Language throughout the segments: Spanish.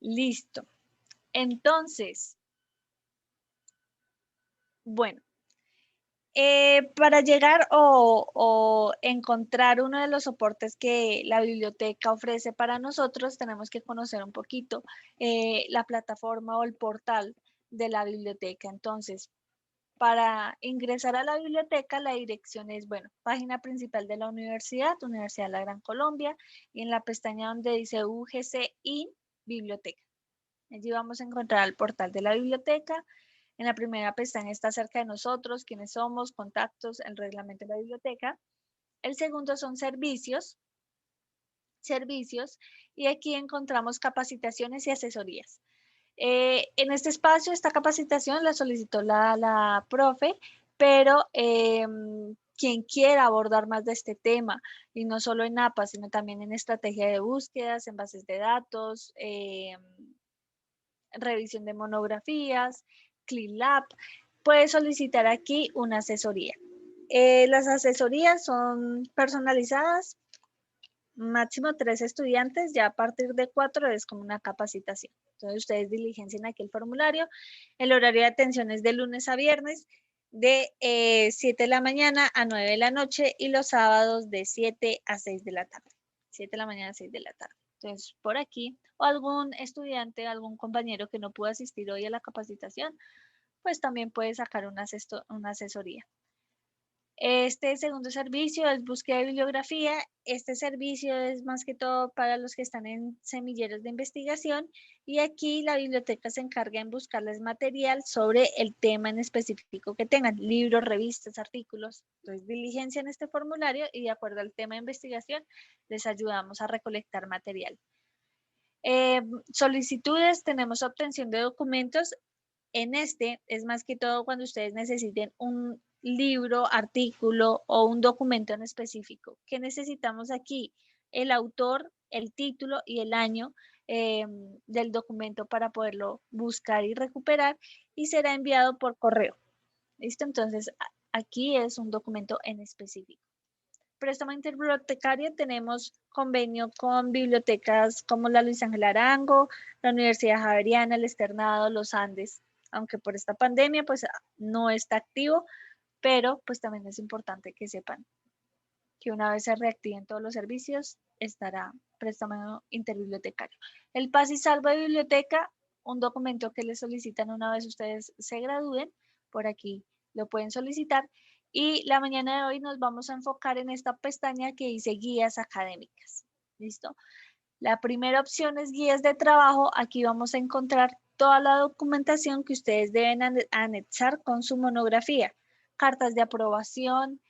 Listo. Entonces, bueno, para llegar o encontrar uno de los soportes que la biblioteca ofrece para nosotros, tenemos que conocer un poquito la plataforma o el portal de la biblioteca. Entonces, para ingresar a la biblioteca, la dirección es, bueno, página principal de la universidad, Universidad de la Gran Colombia, y en la pestaña donde dice UGC y Biblioteca. Allí vamos a encontrar el portal de la biblioteca. En la primera pestaña está acerca de nosotros, quiénes somos, contactos, el reglamento de la biblioteca. El segundo son servicios, y aquí encontramos capacitaciones y asesorías. En este espacio, esta capacitación la solicitó la profe, pero quien quiera abordar más de este tema, y no solo en APA, sino también en estrategia de búsquedas, en bases de datos, revisión de monografías, CleanLab, puede solicitar aquí una asesoría. Las asesorías son personalizadas, máximo 3 estudiantes, ya a partir de 4 es como una capacitación. Entonces ustedes diligencian aquí el formulario. El horario de atención es de lunes a viernes de 7 de la mañana a 9 de la noche y los sábados de 7 a 6 de la tarde. 7 de la mañana a 6 de la tarde. Entonces, por aquí, o algún estudiante, algún compañero que no pudo asistir hoy a la capacitación, pues también puede sacar una asesoría. Este segundo servicio es búsqueda de bibliografía. Este servicio es más que todo para los que están en semilleros de investigación y aquí la biblioteca se encarga en buscarles material sobre el tema en específico que tengan, libros, revistas, artículos. Entonces diligencian este formulario y de acuerdo al tema de investigación les ayudamos a recolectar material. Solicitudes, tenemos obtención de documentos. En este es más que todo cuando ustedes necesiten un libro, artículo o un documento en específico. ¿Qué necesitamos aquí? El autor, el título y el año del documento para poderlo buscar y recuperar y será enviado por correo. ¿Listo? Entonces, aquí es un documento en específico. Préstamo interbibliotecario, tenemos convenio con bibliotecas como la Luis Ángel Arango, la Universidad Javeriana, el Externado, los Andes, aunque por esta pandemia pues no está activo, pero pues también es importante que sepan que una vez se reactiven todos los servicios, estará préstamo interbibliotecario. El Paz y Salvo de Biblioteca, un documento que les solicitan una vez ustedes se gradúen, por aquí lo pueden solicitar. Y la mañana de hoy nos vamos a enfocar en esta pestaña que dice guías académicas. ¿Listo? La primera opción es guías de trabajo. Aquí vamos a encontrar toda la documentación que ustedes deben anexar con su monografía. Cartas de aprobación,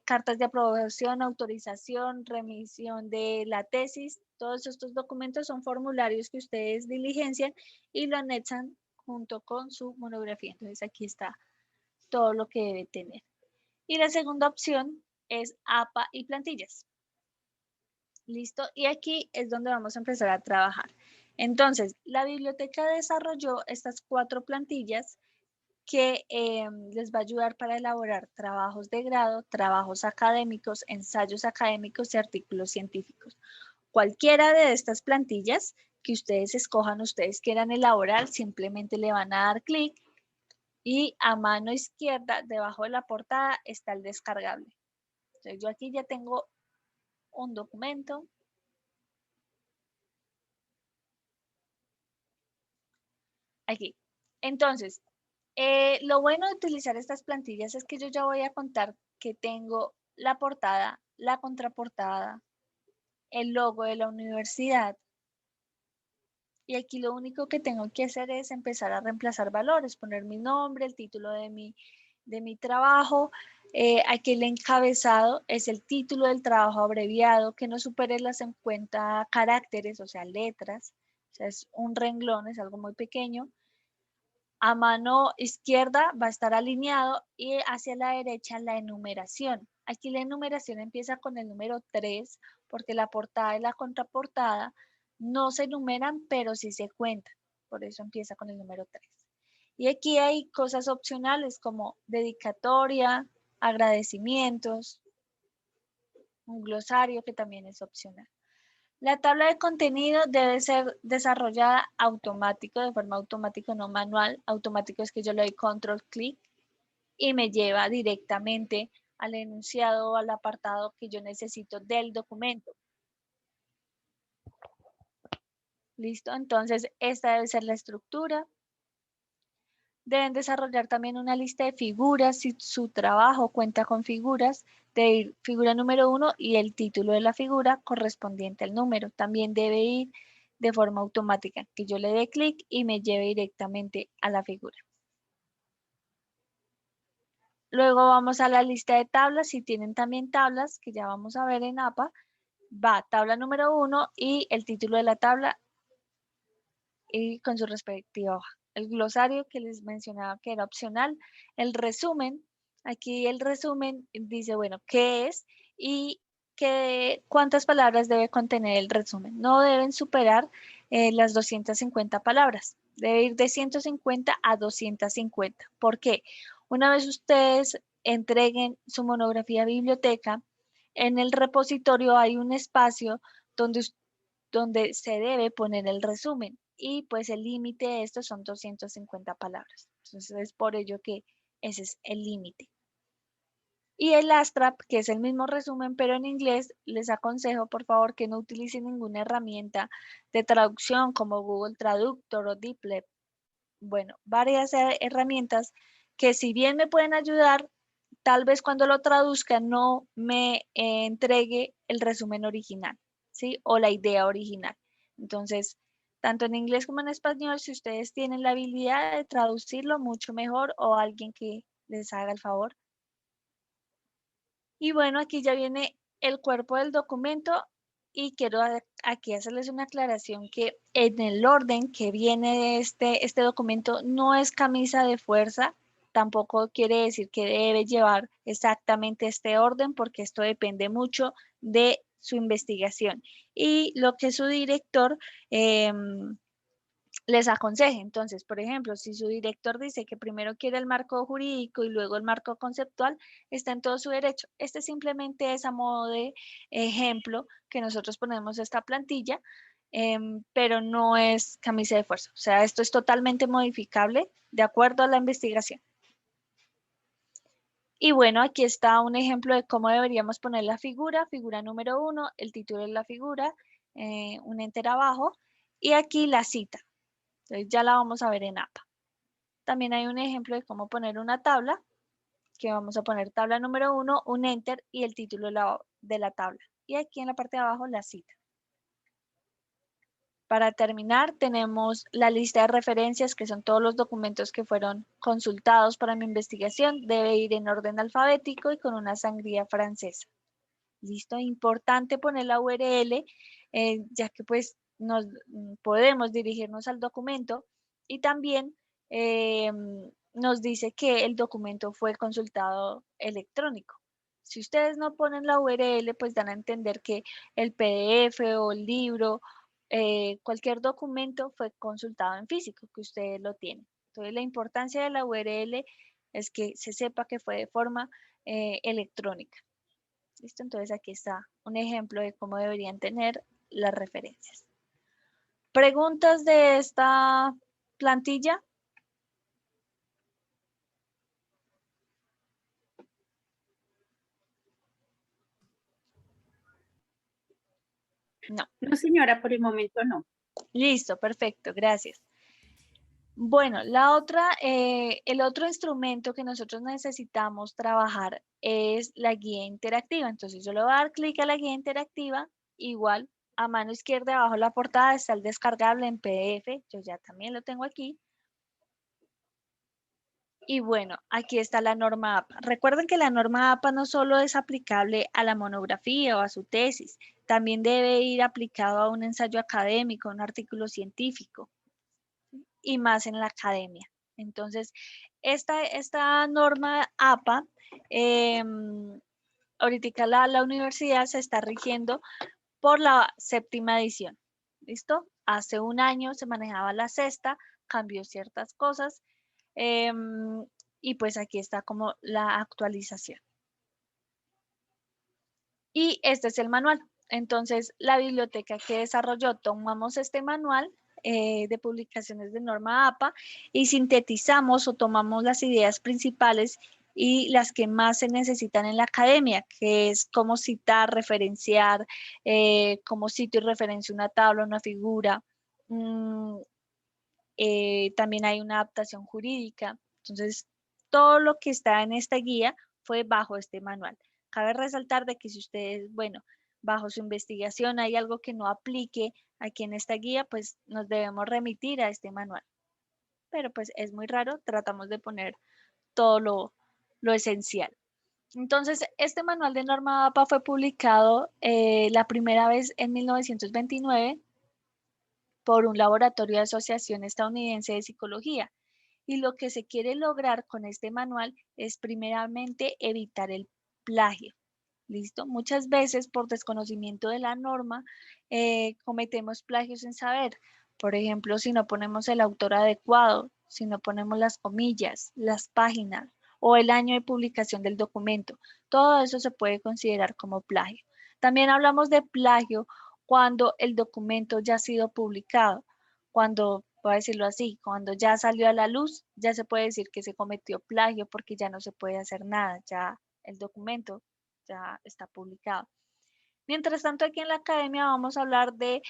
cartas de aprobación, autorización, remisión de la tesis. Todos estos documentos son formularios que ustedes diligencian y lo anexan junto con su monografía. Entonces aquí está todo lo que debe tener. Y la segunda opción es APA y plantillas. ¿Listo? Y aquí es donde vamos a empezar a trabajar. Entonces, la biblioteca desarrolló estas 4 plantillas que les va a ayudar para elaborar trabajos de grado, trabajos académicos, ensayos académicos y artículos científicos. Cualquiera de estas plantillas que ustedes escojan, ustedes quieran elaborar, simplemente le van a dar clic y a mano izquierda, debajo de la portada, está el descargable. Entonces yo aquí ya tengo un documento. Aquí. Entonces, lo bueno de utilizar estas plantillas es que yo ya voy a contar que tengo la portada, la contraportada, el logo de la universidad. Y aquí lo único que tengo que hacer es empezar a reemplazar valores, poner mi nombre, el título de mi trabajo. Aquí el encabezado es el título del trabajo abreviado, que no supere las 50 caracteres, o sea, letras. O sea, es un renglón, es algo muy pequeño. A mano izquierda va a estar alineado y hacia la derecha la enumeración. Aquí la enumeración empieza con el número 3 porque la portada y la contraportada no se enumeran, pero sí se cuentan. Por eso empieza con el número 3. Y aquí hay cosas opcionales como dedicatoria, agradecimientos, un glosario que también es opcional. La tabla de contenido debe ser desarrollada automático, de forma automática, no manual. Automático es que yo le doy control clic y me lleva directamente al enunciado o al apartado que yo necesito del documento. ¿Listo? Entonces, esta debe ser la estructura. Deben desarrollar también una lista de figuras si su trabajo cuenta con figuras. Debe ir figura número 1 y el título de la figura correspondiente al número. También debe ir de forma automática, que yo le dé clic y me lleve directamente a la figura. Luego vamos a la lista de tablas. Si tienen también tablas, que ya vamos a ver en APA, va tabla número 1 y el título de la tabla y con su respectiva hoja. El glosario que les mencionaba que era opcional. El resumen, aquí el resumen dice, bueno, qué es y cuántas palabras debe contener el resumen. No deben superar las 250 palabras. Debe ir de 150 a 250. ¿Por qué? Una vez ustedes entreguen su monografía a biblioteca, en el repositorio hay un espacio donde se debe poner el resumen y pues el límite de esto son 250 palabras. Entonces es por ello que ese es el límite. Y el ASTRAP, que es el mismo resumen, pero en inglés, les aconsejo por favor que no utilicen ninguna herramienta de traducción como Google Traductor o DeepL. Bueno, varias herramientas que si bien me pueden ayudar, tal vez cuando lo traduzca no me entregue el resumen original, ¿sí? O la idea original. Entonces, tanto en inglés como en español, si ustedes tienen la habilidad de traducirlo, mucho mejor, o alguien que les haga el favor. Y bueno, aquí ya viene el cuerpo del documento y quiero aquí hacerles una aclaración que en el orden que viene este documento no es camisa de fuerza, tampoco quiere decir que debe llevar exactamente este orden porque esto depende mucho de su investigación y lo que su director les aconseje. Entonces, por ejemplo, si su director dice que primero quiere el marco jurídico y luego el marco conceptual, está en todo su derecho. Este simplemente es a modo de ejemplo que nosotros ponemos esta plantilla, pero no es camisa de fuerza. O sea, esto es totalmente modificable de acuerdo a la investigación. Y bueno, aquí está un ejemplo de cómo deberíamos poner la figura. Figura número 1, el título de la figura, un enter abajo, y aquí la cita. Entonces ya la vamos a ver en APA. También hay un ejemplo de cómo poner una tabla, que vamos a poner tabla número 1, un enter y el título de la tabla. Y aquí en la parte de abajo la cita. Para terminar, tenemos la lista de referencias, que son todos los documentos que fueron consultados para mi investigación. Debe ir en orden alfabético y con una sangría francesa. Listo, importante poner la URL, ya que pues nos podemos dirigirnos al documento y también nos dice que el documento fue consultado electrónico. Si ustedes no ponen la URL, pues dan a entender que el PDF o el libro, cualquier documento fue consultado en físico, que ustedes lo tienen. Entonces la importancia de la URL es que se sepa que fue de forma electrónica. ¿Listo? Entonces aquí está un ejemplo de cómo deberían tener las referencias. ¿Preguntas de esta plantilla? No. No, señora, por el momento no. Listo, perfecto, gracias. Bueno, el otro instrumento que nosotros necesitamos trabajar es la guía interactiva. Entonces yo le voy a dar clic a la guía interactiva, igual a mano izquierda abajo de la portada está el descargable en PDF, yo ya también lo tengo aquí. Y bueno, aquí está la norma APA. Recuerden que la norma APA no solo es aplicable a la monografía o a su tesis, también debe ir aplicado a un ensayo académico, un artículo científico y más en la academia. Entonces, esta norma APA, ahorita la universidad se está rigiendo por la 7ª edición. ¿Listo? Hace un año se manejaba la 6ª, cambió ciertas cosas. Y pues aquí está como la actualización. Y este es el manual. Entonces, la biblioteca que desarrolló, tomamos este manual de publicaciones de norma APA y sintetizamos o tomamos las ideas principales y las que más se necesitan en la academia, que es cómo citar, referenciar, cómo cito y referencio una tabla, una figura. También hay una adaptación jurídica. Entonces, todo lo que está en esta guía fue bajo este manual. Cabe resaltar de que si ustedes, bueno, bajo su investigación hay algo que no aplique aquí en esta guía, pues nos debemos remitir a este manual. Pero pues es muy raro, tratamos de poner todo lo esencial. Entonces, este manual de norma APA fue publicado la primera vez en 1929 por un laboratorio de Asociación Estadounidense de Psicología. Y lo que se quiere lograr con este manual es primeramente evitar el plagio. ¿Listo? Muchas veces por desconocimiento de la norma cometemos plagios sin saber. Por ejemplo, si no ponemos el autor adecuado, si no ponemos las comillas, las páginas o el año de publicación del documento. Todo eso se puede considerar como plagio. También hablamos de plagio cuando el documento ya ha sido publicado, cuando, voy a decirlo así, cuando ya salió a la luz, ya se puede decir que se cometió plagio porque ya no se puede hacer nada, ya el documento ya está publicado. Mientras tanto, aquí en la academia vamos a hablar de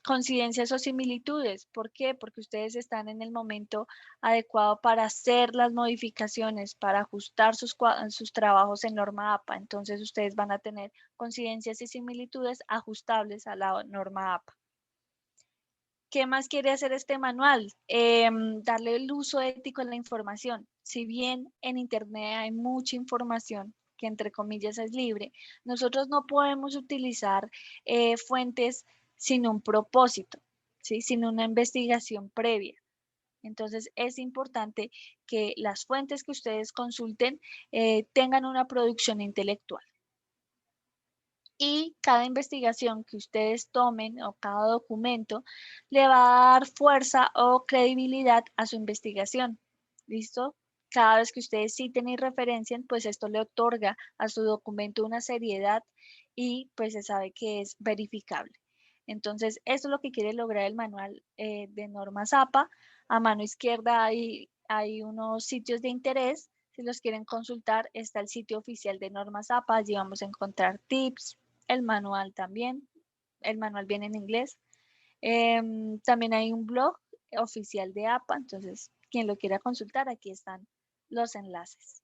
coincidencias o similitudes. ¿Por qué? Porque ustedes están en el momento adecuado para hacer las modificaciones, para ajustar sus trabajos en norma APA. Entonces, ustedes van a tener coincidencias y similitudes ajustables a la norma APA. ¿Qué más quiere hacer este manual? Darle el uso ético a la información. Si bien en Internet hay mucha información que entre comillas es libre, nosotros no podemos utilizar fuentes sin un propósito, ¿sí? Sin una investigación previa. Entonces es importante que las fuentes que ustedes consulten tengan una producción intelectual. Y cada investigación que ustedes tomen o cada documento le va a dar fuerza o credibilidad a su investigación. ¿Listo? Cada vez que ustedes citen y referencien, pues esto le otorga a su documento una seriedad y pues se sabe que es verificable. Entonces, esto es lo que quiere lograr el manual de normas APA. A mano izquierda hay unos sitios de interés. Si los quieren consultar, está el sitio oficial de normas APA. Allí vamos a encontrar tips, el manual también. El manual viene en inglés. También hay un blog oficial de APA. Entonces, quien lo quiera consultar, aquí están los enlaces.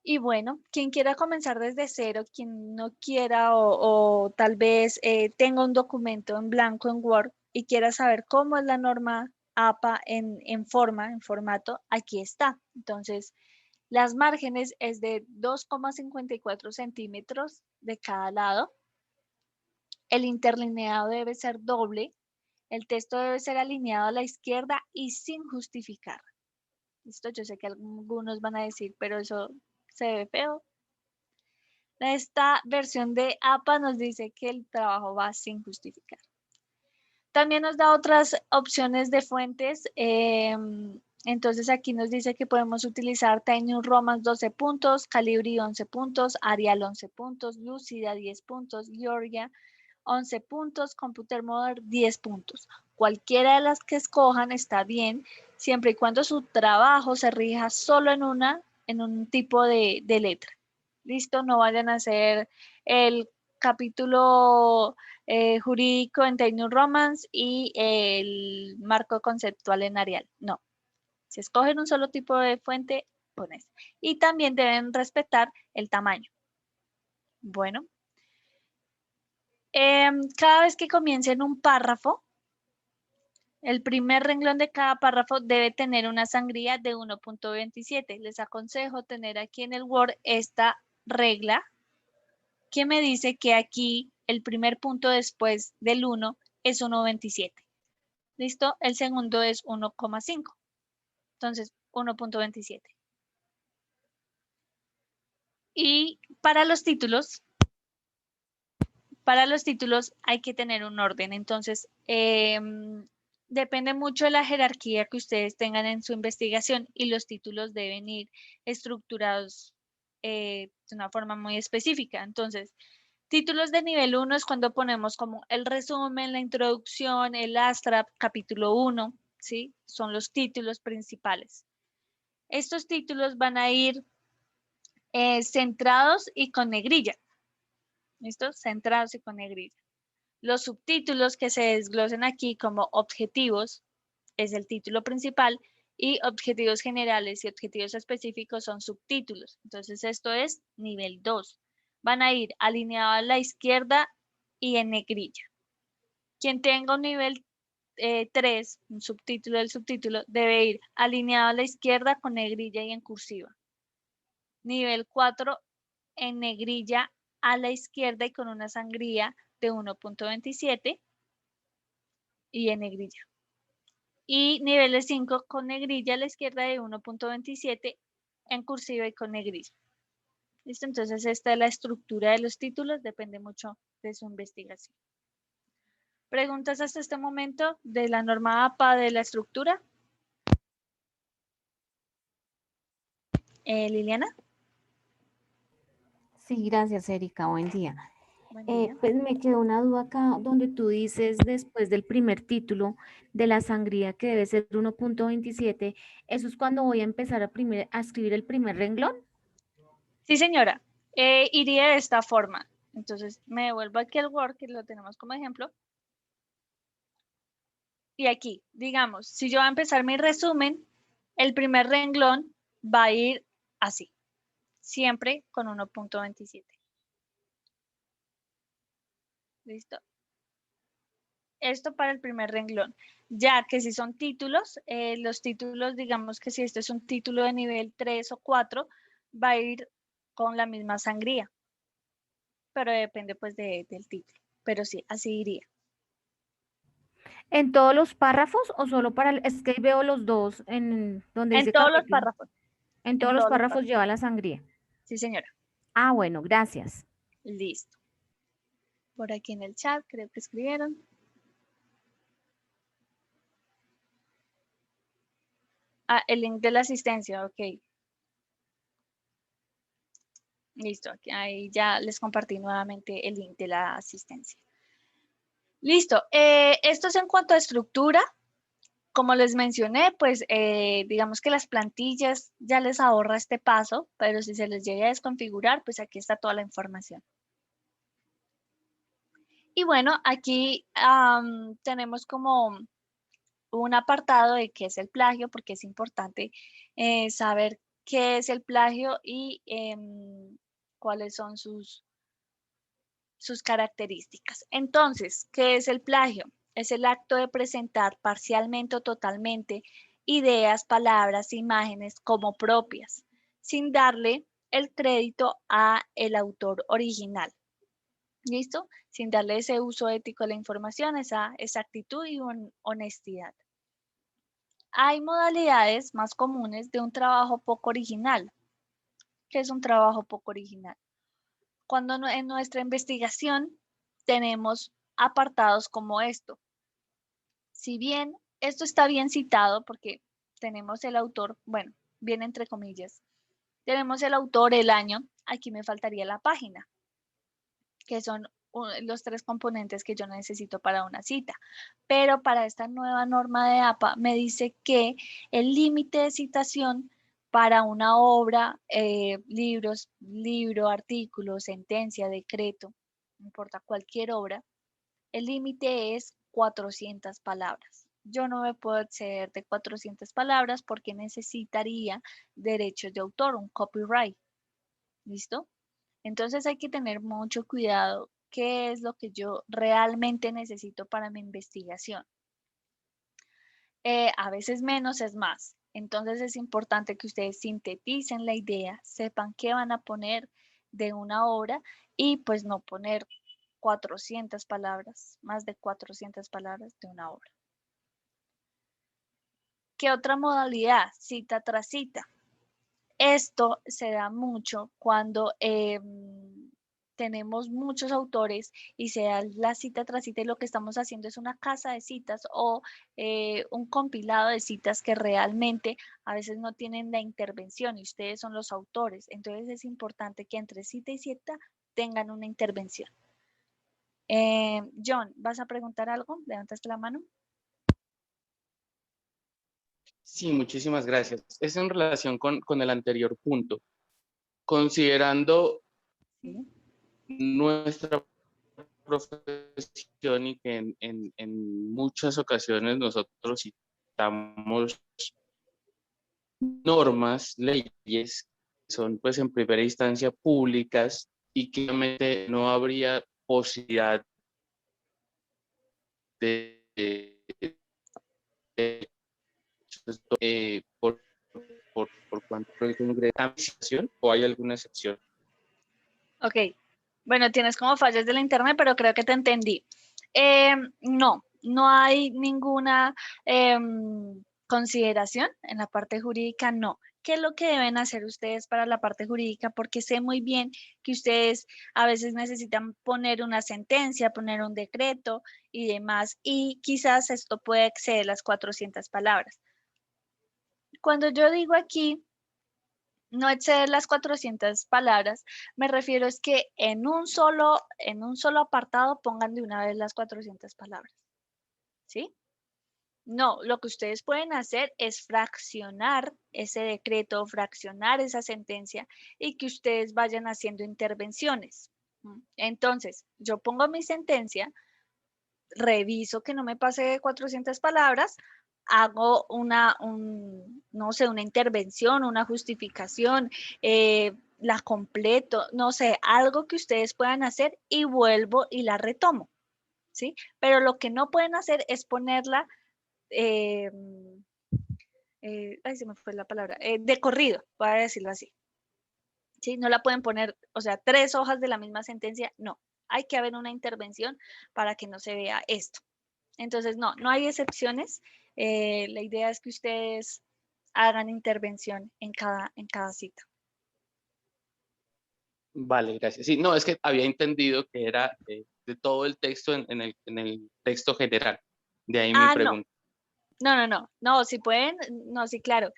Y bueno, quien quiera comenzar desde cero, quien no quiera o tal vez tenga un documento en blanco en Word y quiera saber cómo es la norma APA en formato, aquí está. Entonces, las márgenes es de 2,54 centímetros de cada lado. El interlineado debe ser doble. El texto debe ser alineado a la izquierda y sin justificar. Listo, yo sé que algunos van a decir, pero eso se ve feo. Esta versión de APA nos dice que el trabajo va sin justificar. También nos da otras opciones de fuentes. Entonces aquí nos dice que podemos utilizar Times New Roman 12 puntos, Calibri 11 puntos, Arial 11 puntos, Lucida 10 puntos, Georgia 11 puntos, Computer Modern 10 puntos. Cualquiera de las que escojan está bien, siempre y cuando su trabajo se rija solo en un tipo de letra. Listo, no vayan a hacer el capítulo jurídico en Times New Roman y el marco conceptual en Arial. No, si escogen un solo tipo de fuente, pones. Y también deben respetar el tamaño. Bueno, cada vez que comiencen un párrafo, el primer renglón de cada párrafo debe tener una sangría de 1.27. Les aconsejo tener aquí en el Word esta regla que me dice que aquí el primer punto después del 1 es 1.27. ¿Listo? El segundo es 1,5. Entonces, 1.27. Y para los títulos hay que tener un orden. Entonces, depende mucho de la jerarquía que ustedes tengan en su investigación y los títulos deben ir estructurados de una forma muy específica. Entonces, títulos de nivel 1 es cuando ponemos como el resumen, la introducción, el abstract, capítulo 1, ¿sí? Son los títulos principales. Estos títulos van a ir centrados y con negrilla. ¿Listo? Centrados y con negrilla. Los subtítulos que se desglosen aquí como objetivos es el título principal y objetivos generales y objetivos específicos son subtítulos. Entonces esto es nivel 2. Van a ir alineados a la izquierda y en negrilla. Quien tenga un nivel 3, un subtítulo del subtítulo, debe ir alineado a la izquierda con negrilla y en cursiva. Nivel 4 en negrilla a la izquierda y con una sangría de 1.27 y en negrilla. Y niveles 5 con negrilla a la izquierda de 1.27 en cursiva y con negrilla. ¿Listo? Entonces esta es la estructura de los títulos, depende mucho de su investigación. ¿Preguntas hasta este momento de la norma APA de la estructura? Liliana. Sí, gracias, Erika. Buen día. Buen día. Pues me quedó una duda acá donde tú dices después del primer título de la sangría que debe ser 1.27, ¿eso es cuando voy a empezar a escribir el primer renglón? Sí, señora. Iría de esta forma. Entonces me devuelvo aquí al Word, que lo tenemos como ejemplo. Y aquí, digamos, si yo voy a empezar mi resumen, el primer renglón va a ir así, siempre con 1.27. ¿Listo? Esto para el primer renglón. Ya que si son títulos, los títulos, digamos que si este es un título de nivel 3 o 4, va a ir con la misma sangría. Pero depende pues del título. Pero sí, así iría. ¿En todos los párrafos o solo para el, es que veo los dos en donde En dice todos los capítulo? párrafos. En En todos los todos los párrafos párrafos. lleva la sangría. Sí, señora. Ah, bueno, gracias. Listo. Por aquí en el chat creo que escribieron. Ah, el link de la asistencia, ok. Listo, aquí, ahí ya les compartí nuevamente el link de la asistencia. Listo, esto es en cuanto a estructura. Como les mencioné, pues digamos que las plantillas ya les ahorra este paso, pero si se les llega a desconfigurar, pues aquí está toda la información. Y bueno, aquí tenemos como un apartado de qué es el plagio, porque es importante saber qué es el plagio y cuáles son sus características. Entonces, ¿qué es el plagio? Es el acto de presentar parcialmente o totalmente ideas, palabras, imágenes como propias, sin darle el crédito a el autor original. ¿Listo? Sin darle ese uso ético a la información, esa exactitud y honestidad. Hay modalidades más comunes de un trabajo poco original. ¿Qué es un trabajo poco original? Cuando en nuestra investigación tenemos apartados como esto. Si bien esto está bien citado porque tenemos el autor, bueno, bien entre comillas, tenemos el autor, el año, aquí me faltaría la página, que son los 3 componentes que yo necesito para una cita. Pero para esta nueva norma de APA me dice que el límite de citación para una obra, libro, artículo, sentencia, decreto, no importa cualquier obra, el límite es 400 palabras. Yo no me puedo exceder de 400 palabras porque necesitaría derechos de autor, un copyright. ¿Listo? Entonces hay que tener mucho cuidado qué es lo que yo realmente necesito para mi investigación. A veces menos es más. Entonces es importante que ustedes sinteticen la idea, sepan qué van a poner de una obra y pues no poner 400 palabras, más de 400 palabras de una obra. ¿Qué otra modalidad? Cita tras cita. Esto se da mucho cuando tenemos muchos autores y se da la cita tras cita y lo que estamos haciendo es una casa de citas o un compilado de citas que realmente a veces no tienen la intervención y ustedes son los autores. Entonces es importante que entre cita y cita tengan una intervención. John, ¿vas a preguntar algo? ¿Levantaste la mano? Sí, muchísimas gracias. Es en relación con el anterior punto. Considerando Sí. nuestra profesión y que en muchas ocasiones nosotros citamos normas, leyes, que son pues en primera instancia públicas y que obviamente no habría posibilidad de por cuanto al Congreso o hay alguna excepción. Ok, bueno, tienes como fallas de la internet, pero creo que te entendí. No hay ninguna consideración en la parte jurídica, no. ¿Qué es lo que deben hacer ustedes para la parte jurídica? Porque sé muy bien que ustedes a veces necesitan poner una sentencia, poner un decreto y demás, y quizás esto puede exceder las 400 palabras. Cuando yo digo aquí no exceder las 400 palabras, me refiero es que en un solo apartado pongan de una vez las 400 palabras, ¿sí? No, lo que ustedes pueden hacer es fraccionar ese decreto, fraccionar esa sentencia y que ustedes vayan haciendo intervenciones. Entonces, yo pongo mi sentencia, reviso que no me pase de 400 palabras, hago no sé, una intervención, una justificación, la completo, no sé, algo que ustedes puedan hacer y vuelvo y la retomo, ¿sí? Pero lo que no pueden hacer es ponerla, eh, ay, se me fue la palabra, de corrido, voy a decirlo así, ¿sí? No la pueden poner, o sea, 3 hojas de la misma sentencia, no. Hay que haber una intervención para que no se vea esto. Entonces, no hay excepciones. La idea es que ustedes hagan intervención en cada cita. Vale, gracias. Sí, no, es que había entendido que era de todo el texto en el texto general. De ahí mi Ah, no, pregunta. no, si pueden, no, sí, claro,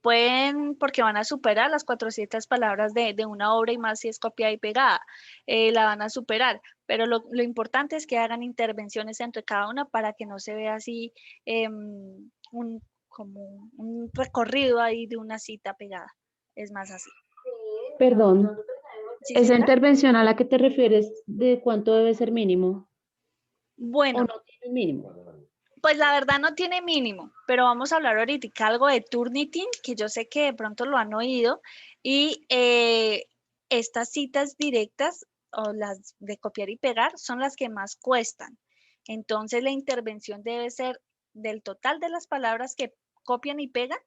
pueden porque van a superar las 400 palabras de una obra y más si es copiada y pegada, la van a superar, pero lo importante es que hagan intervenciones entre cada una para que no se vea así como un recorrido ahí de una cita pegada, es más así. Perdón, ¿Sí, esa señora? intervención a la que te refieres, ¿de cuánto debe ser mínimo? ¿O Bueno, no tiene mínimo? pues la verdad no tiene mínimo, pero vamos a hablar ahorita algo de Turnitin, que yo sé que de pronto lo han oído, y estas citas directas o las de copiar y pegar son las que más cuestan. Entonces la intervención debe ser del total de las palabras que copian y pegan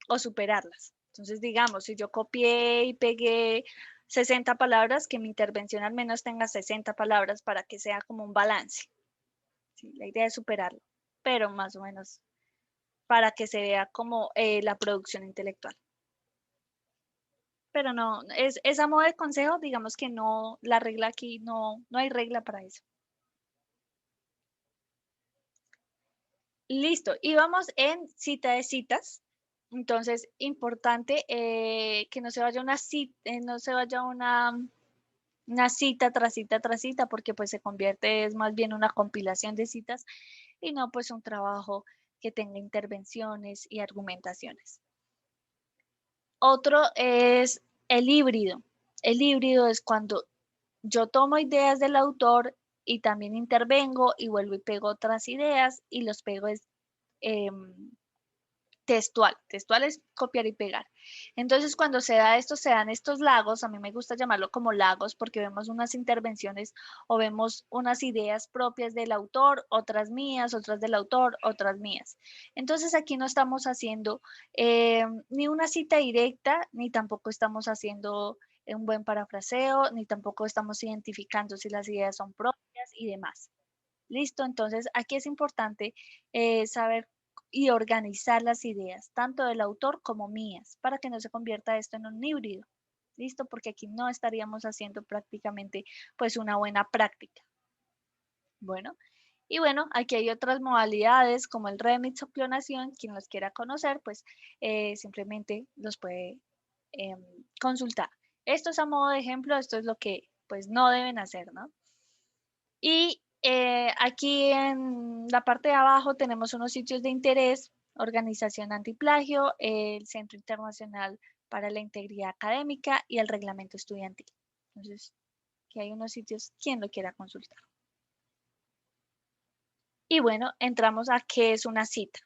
o superarlas. Entonces digamos, si yo copié y pegué 60 palabras, que mi intervención al menos tenga 60 palabras para que sea como un balance. Sí, la idea es superarlo, pero más o menos para que se vea como la producción intelectual. Pero no, es a modo de consejo, digamos que no, la regla aquí no hay regla para eso. Listo, y vamos en cita de citas. Entonces, importante que no se vaya una cita, no se vaya una cita tras cita tras cita, porque pues se convierte, es más bien una compilación de citas y no pues un trabajo que tenga intervenciones y argumentaciones. Otro es el híbrido. El híbrido es cuando yo tomo ideas del autor y también intervengo y vuelvo y pego otras ideas y los pego em, textual. Textual es copiar y pegar. Entonces, cuando se dan estos lagos, a mí me gusta llamarlo como lagos porque vemos unas intervenciones o vemos unas ideas propias del autor, otras mías, otras del autor, otras mías. Entonces, aquí no estamos haciendo ni una cita directa, ni tampoco estamos haciendo un buen parafraseo, ni tampoco estamos identificando si las ideas son propias y demás. Listo, entonces aquí es importante saber y organizar las ideas, tanto del autor como mías, para que no se convierta esto en un híbrido. ¿Listo? Porque aquí no estaríamos haciendo prácticamente pues una buena práctica. Bueno, y bueno, aquí hay otras modalidades como el remix o clonación. Quien los quiera conocer, pues simplemente los puede consultar. Esto es a modo de ejemplo, esto es lo que pues no deben hacer, ¿no? Y aquí en la parte de abajo tenemos unos sitios de interés, Organización Antiplagio, el Centro Internacional para la Integridad Académica y el Reglamento Estudiantil. Entonces, aquí hay unos sitios, quien lo quiera consultar. Y bueno, entramos a qué es una cita.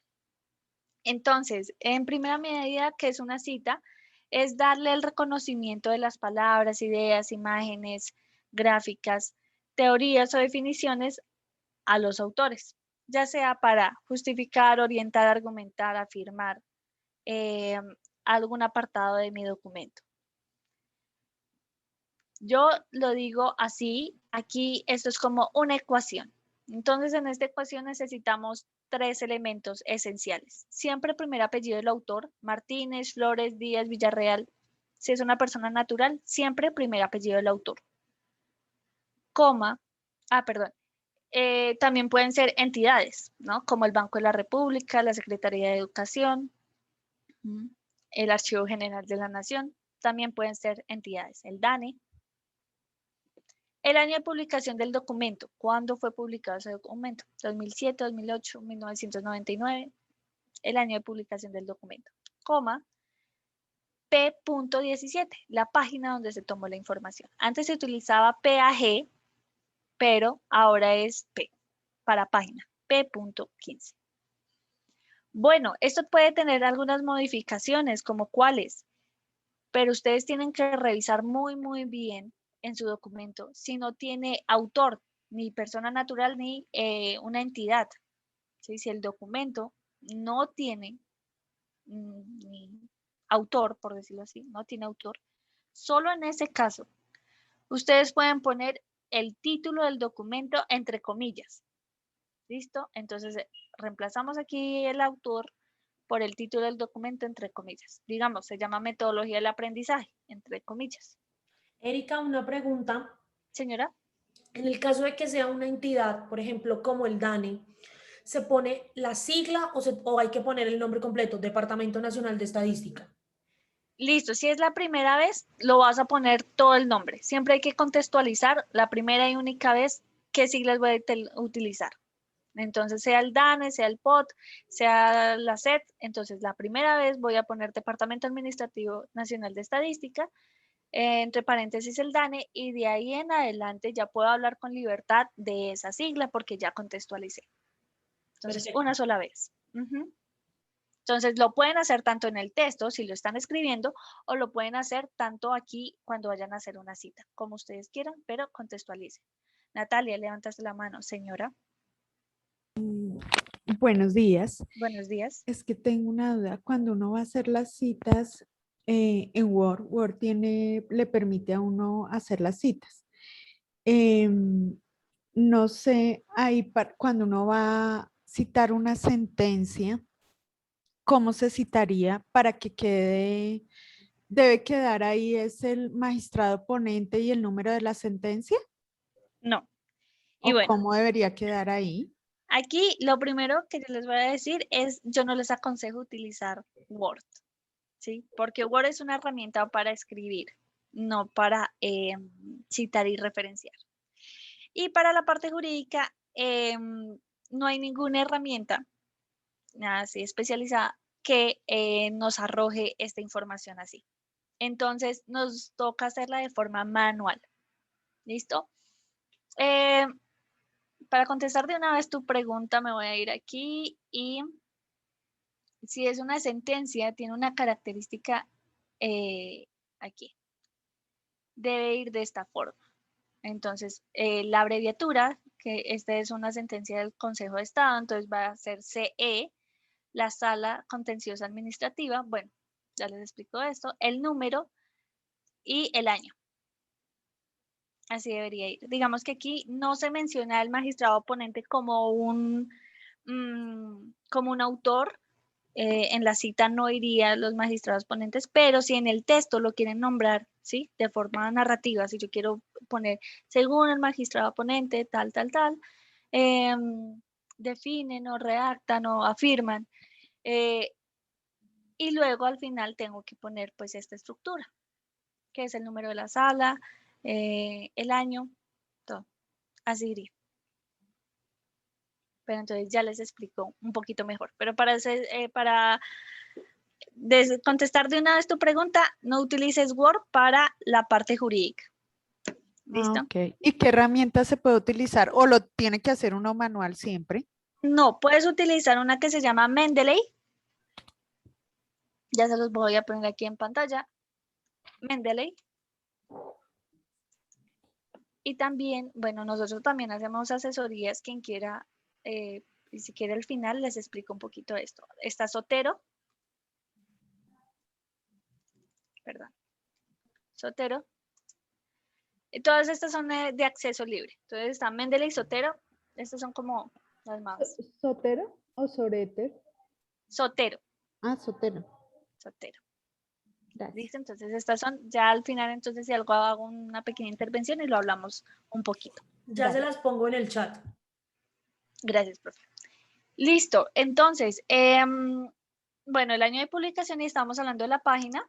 Entonces, en primera medida, ¿qué es una cita? Es darle el reconocimiento de las palabras, ideas, imágenes, gráficas, teorías o definiciones a los autores, ya sea para justificar, orientar, argumentar, afirmar algún apartado de mi documento. Yo lo digo así, aquí esto es como una ecuación. Entonces, en esta ecuación necesitamos 3 elementos esenciales. Siempre primer apellido del autor, Martínez, Flores, Díaz, Villarreal. Si es una persona natural, siempre primer apellido del autor. Coma, perdón. También pueden ser entidades, ¿no? Como el Banco de la República, la Secretaría de Educación, el Archivo General de la Nación. También pueden ser entidades, el DANE. El año de publicación del documento. ¿Cuándo fue publicado ese documento? 2007, 2008, 1999. El año de publicación del documento. Coma. P.17, la página donde se tomó la información. Antes se utilizaba PAG, pero ahora es P para página. P.15. Bueno, esto puede tener algunas modificaciones, como cuáles, pero ustedes tienen que revisar muy bien en su documento si no tiene autor, ni persona natural, ni una entidad. ¿Sí? Si el documento no tiene ni autor, por decirlo así, no tiene autor, solo en ese caso, ustedes pueden poner el título del documento entre comillas. ¿Listo? Entonces, reemplazamos aquí el autor por el título del documento, entre comillas. Digamos, se llama metodología del aprendizaje, entre comillas. Erika, una pregunta. Señora. En el caso de que sea una entidad, por ejemplo, como el DANE, ¿se pone la sigla o hay que poner el nombre completo, Departamento Nacional de Estadística? Listo, si es la primera vez, lo vas a poner todo el nombre. Siempre hay que contextualizar la primera y única vez qué siglas voy a utilizar. Entonces, sea el DANE, sea el POT, sea la SET, entonces la primera vez voy a poner Departamento Administrativo Nacional de Estadística, entre paréntesis el DANE, y de ahí en adelante ya puedo hablar con libertad de esa sigla porque ya contextualicé. Entonces, Perfecto. una sola vez. Entonces, lo pueden hacer tanto en el texto, si lo están escribiendo, o lo pueden hacer tanto aquí cuando vayan a hacer una cita, como ustedes quieran, pero contextualicen. Natalia, levantaste la mano. Señora. Buenos días. Buenos días. Es que tengo una duda. Cuando uno va a hacer las citas en Word, Word le permite a uno hacer las citas. No sé, ahí cuando uno va a citar una sentencia, ¿cómo se citaría para que quede, debe quedar ahí es el magistrado ponente y el número de la sentencia? No. Y ¿O bueno, cómo debería quedar ahí? aquí lo primero que yo les voy a decir es, yo no les aconsejo utilizar Word, ¿sí? Porque Word es una herramienta para escribir, no para citar y referenciar. Y para la parte jurídica, no hay ninguna herramienta así especializada que nos arroje esta información así. Entonces, nos toca hacerla de forma manual. ¿Listo? Para contestar de una vez tu pregunta, me voy a ir aquí y si es una sentencia, tiene una característica aquí. Debe ir de esta forma. Entonces, la abreviatura, que esta es una sentencia del Consejo de Estado, entonces va a ser CE, la Sala Contenciosa Administrativa. Bueno, ya les explico esto. El número y el año. Así debería ir. Digamos que aquí no se menciona el magistrado ponente como un autor, en la cita no irían los magistrados ponentes, pero si en el texto lo quieren nombrar, ¿sí? De forma narrativa, si yo quiero poner según el magistrado ponente, tal, tal, tal, definen o redactan o afirman, y luego al final tengo que poner pues esta estructura, que es el número de la sala, el año, todo, así iría. Pero entonces ya les explico un poquito mejor. Pero para contestar de una vez tu pregunta, no utilices Word para la parte jurídica. ¿Listo? Ok. ¿Y qué herramienta se puede utilizar? ¿O lo tiene que hacer uno manual siempre? No, puedes utilizar una que se llama Mendeley. Ya se los voy a poner aquí en pantalla. Mendeley. Y también, bueno, nosotros también hacemos asesorías, quien quiera, y si quiere al final les explico un poquito esto. Está Zotero. Perdón. Zotero. Y todas estas son de acceso libre. Entonces está Mendeley y Zotero. Estas son como las más. ¿Sotero o Soreter? Zotero. Ah, Sotero. Zotero. Gracias. ¿Listo? Entonces estas son, ya al final, entonces si algo hago una pequeña intervención y lo hablamos un poquito. Ya se las pongo en el chat. Gracias, profe. Listo. Entonces, bueno, el año de publicación y estamos hablando de la página.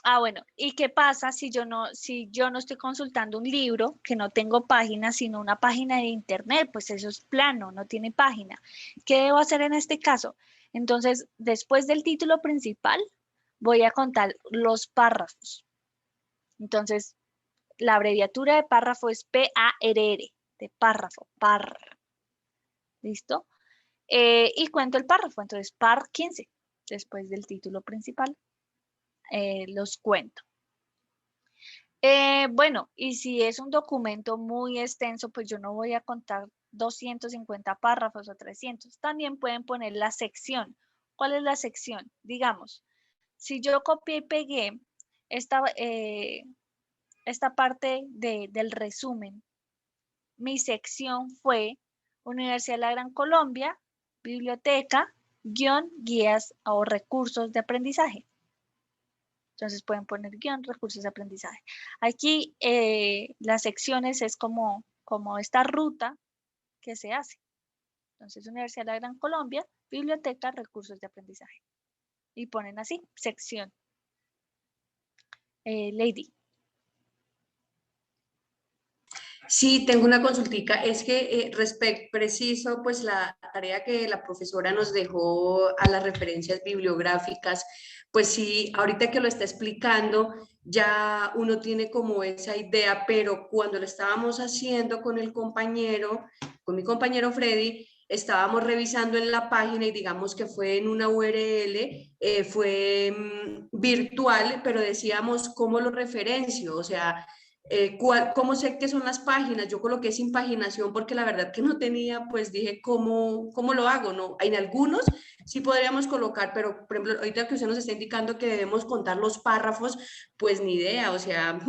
Ah, bueno, ¿y qué pasa si yo no estoy consultando un libro que no tengo página, sino una página de internet? Pues eso es plano, no tiene página. ¿Qué debo hacer en este caso? Entonces, después del título principal, voy a contar los párrafos. Entonces, la abreviatura de párrafo es P-A-R-R, de párrafo, par. ¿Listo? Y cuento el párrafo, entonces par 15, después del título principal, los cuento. Bueno, y si es un documento muy extenso, pues yo no voy a contar 250 párrafos o 300. También pueden poner la sección. ¿Cuál es la sección? Digamos, si yo copié y pegué esta parte del resumen, mi sección fue Universidad de la Gran Colombia, biblioteca, guías o recursos de aprendizaje. Entonces pueden poner guión, recursos de aprendizaje. Aquí las secciones es como esta ruta que se hace. Entonces, Universidad de la Gran Colombia, biblioteca, recursos de aprendizaje. Y ponen así, sección. Lady. Sí, tengo una consultica. Es que preciso, pues la tarea que la profesora nos dejó a las referencias bibliográficas, pues sí, ahorita que lo está explicando, ya uno tiene como esa idea, pero cuando lo estábamos haciendo con mi compañero Freddy, estábamos revisando en la página y digamos que fue en una URL, fue virtual, pero decíamos cómo lo referencio, o sea, ¿cómo sé qué son las páginas? Yo coloqué sin paginación porque la verdad que no tenía, pues dije, ¿cómo lo hago? No, en algunos sí podríamos colocar, pero por ejemplo, ahorita que usted nos está indicando que debemos contar los párrafos, pues ni idea, o sea,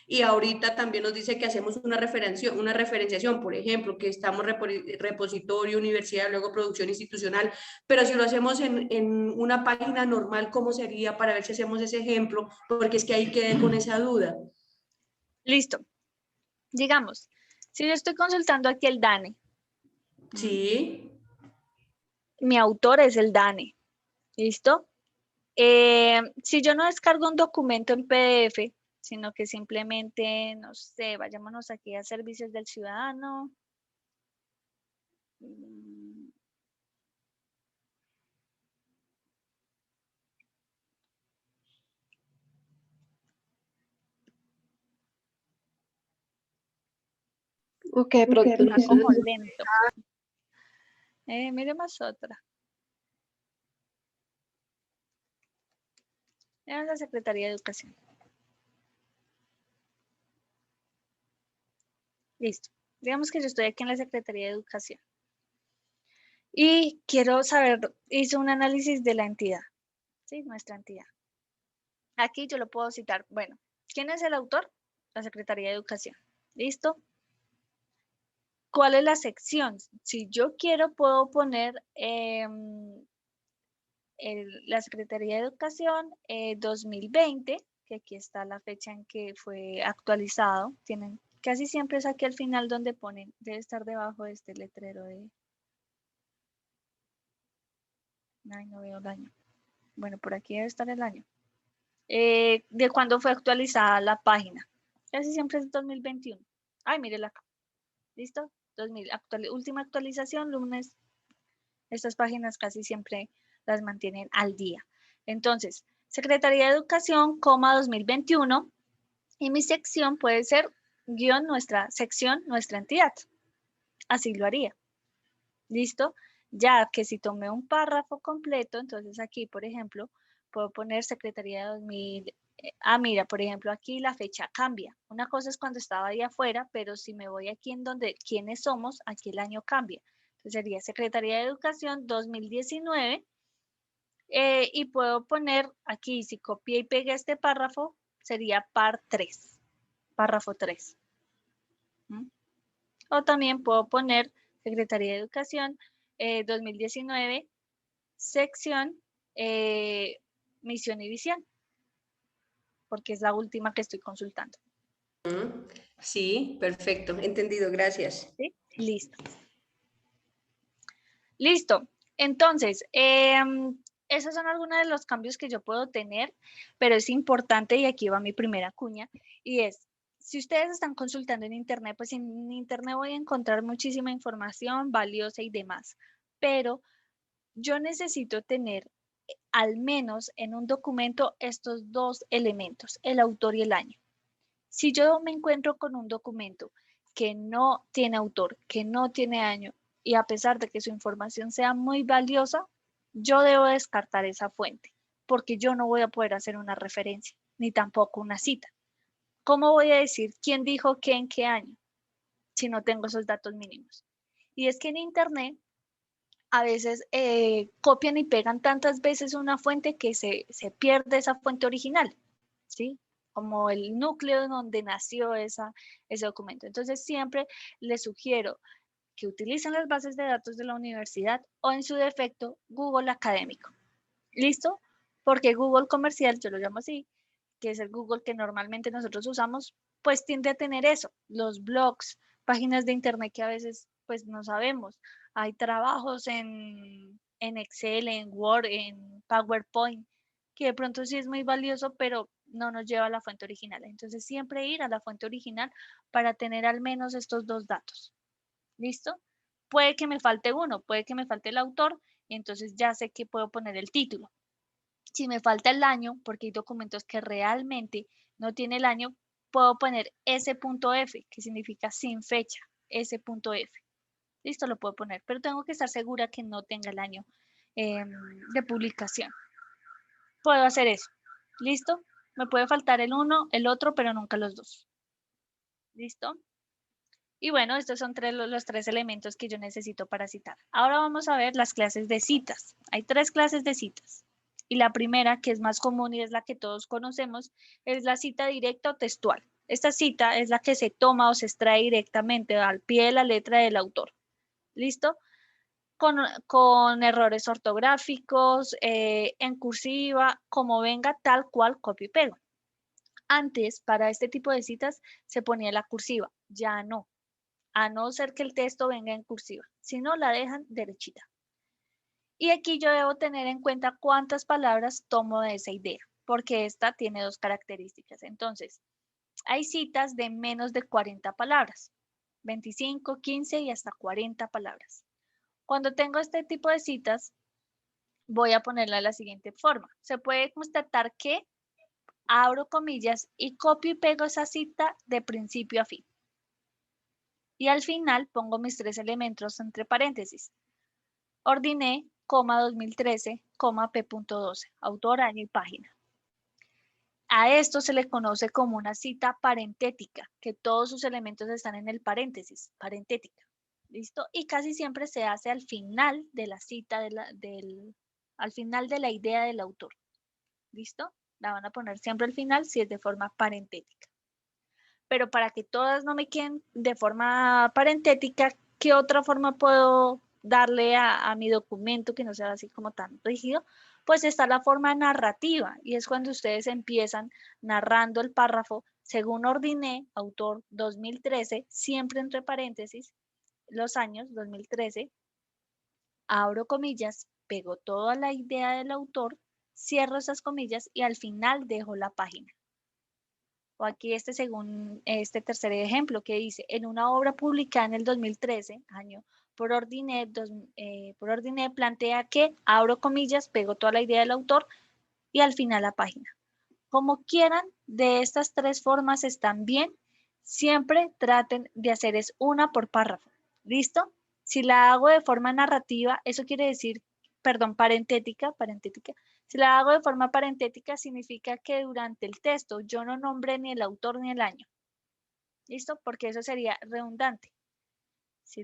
y ahorita también nos dice que hacemos una referenciación, por ejemplo, que estamos repositorio, universidad, luego producción institucional, pero si lo hacemos en una página normal, ¿cómo sería para ver si hacemos ese ejemplo? Porque es que ahí quedé con esa duda. Listo. Digamos, si yo estoy consultando aquí el DANE. Sí. Mi autor es el DANE. ¿Listo? Si yo no descargo un documento en PDF, sino que simplemente, no sé, vayámonos aquí a Servicios del Ciudadano. Ok, pronto. Está como lento. Miremos otra. Es la Secretaría de Educación. Listo. Digamos que yo estoy aquí en la Secretaría de Educación. Y quiero saber, hice un análisis de la entidad. Sí, nuestra entidad. Aquí yo lo puedo citar. Bueno, ¿quién es el autor? La Secretaría de Educación. ¿Listo? ¿Cuál es la sección? Si yo quiero, puedo poner la Secretaría de Educación 2020, que aquí está la fecha en que fue actualizado. Tienen, casi siempre es aquí al final donde ponen, debe estar debajo de este letrero de... Ay, no veo el año. Bueno, por aquí debe estar el año. De cuándo fue actualizada la página. Casi siempre es 2021. Ay, mírela acá. ¿Listo? 2000, última actualización, lunes. Estas páginas casi siempre las mantienen al día. Entonces, Secretaría de Educación, 2021. Y mi sección puede ser guión nuestra sección, nuestra entidad. Así lo haría. ¿Listo? Ya que si tomé un párrafo completo, entonces aquí, por ejemplo, puedo poner Secretaría de 2000. Mira, por ejemplo, aquí la fecha cambia. Una cosa es cuando estaba ahí afuera, pero si me voy aquí en donde quiénes somos, aquí el año cambia. Entonces sería Secretaría de Educación 2019. Y puedo poner aquí, si copié y pegué este párrafo, sería par 3, párrafo 3. O también puedo poner Secretaría de Educación 2019, sección misión y visión, porque es la última que estoy consultando. Sí, perfecto, entendido, gracias. ¿Sí? Listo. Listo. Entonces, esos son algunos de los cambios que yo puedo tener, pero es importante, y aquí va mi primera cuña, y es, si ustedes están consultando en Internet, pues en Internet voy a encontrar muchísima información valiosa y demás, pero yo necesito tener al menos en un documento estos dos elementos, el autor y el año. Si yo me encuentro con un documento que no tiene autor, que no tiene año, y a pesar de que su información sea muy valiosa, yo debo descartar esa fuente, porque yo no voy a poder hacer una referencia, ni tampoco una cita. ¿Cómo voy a decir quién dijo qué en qué año si no tengo esos datos mínimos? Y es que en Internet a veces copian y pegan tantas veces una fuente que se pierde esa fuente original, ¿sí? Como el núcleo donde nació ese documento. Entonces siempre les sugiero que utilicen las bases de datos de la universidad o en su defecto Google Académico. ¿Listo? Porque Google Comercial, yo lo llamo así, que es el Google que normalmente nosotros usamos, pues tiende a tener eso, los blogs, páginas de internet que a veces pues no sabemos. Hay trabajos en Excel, en Word, en PowerPoint, que de pronto sí es muy valioso, pero no nos lleva a la fuente original. Entonces siempre ir a la fuente original para tener al menos estos dos datos. ¿Listo? Puede que me falte uno, puede que me falte el autor, y entonces ya sé que puedo poner el título. Si me falta el año, porque hay documentos que realmente no tiene el año, puedo poner S.F, que significa sin fecha, S.F. Listo, lo puedo poner, pero tengo que estar segura que no tenga el año de publicación. Puedo hacer eso. ¿Listo? Me puede faltar el uno, el otro, pero nunca los dos. ¿Listo? Y bueno, estos son los tres elementos que yo necesito para citar. Ahora vamos a ver las clases de citas. Hay 3 clases de citas. Y la primera, que es más común y es la que todos conocemos, es la cita directa o textual. Esta cita es la que se toma o se extrae directamente al pie de la letra del autor. ¿Listo? Con errores ortográficos, en cursiva, como venga, tal cual, copio y pego. Antes, para este tipo de citas, se ponía la cursiva. Ya no. A no ser que el texto venga en cursiva. Si no, la dejan derechita. Y aquí yo debo tener en cuenta cuántas palabras tomo de esa idea, porque esta tiene 2 características. Entonces, hay citas de menos de 40 palabras, 25, 15 y hasta 40 palabras. Cuando tengo este tipo de citas, voy a ponerla de la siguiente forma. Se puede constatar que abro comillas y copio y pego esa cita de principio a fin. Y al final pongo mis 3 elementos entre paréntesis. Ordiné, 2013, P.12, autor, año y página. A esto se le conoce como una cita parentética, que todos sus elementos están en el paréntesis, parentética. ¿Listo? Y casi siempre se hace al final de la cita, al final de la idea del autor. ¿Listo? La van a poner siempre al final si es de forma parentética. Pero para que todas no me queden de forma parentética, ¿qué otra forma puedo darle a mi documento que no sea así como tan rígido? Pues está la forma narrativa, y es cuando ustedes empiezan narrando el párrafo según ordiné, autor 2013, siempre entre paréntesis, los años 2013, abro comillas, pego toda la idea del autor, cierro esas comillas y al final dejo la página. O aquí según este tercer ejemplo que dice, en una obra publicada en el 2013, año, por ordiné plantea que, abro comillas, pego toda la idea del autor y al final la página. Como quieran, de estas tres formas están bien. Siempre traten de hacer es una por párrafo. ¿Listo? Si la hago de forma narrativa, eso quiere decir, perdón, parentética. Si la hago de forma parentética, significa que durante el texto yo no nombré ni el autor ni el año. ¿Listo? Porque eso sería redundante. Si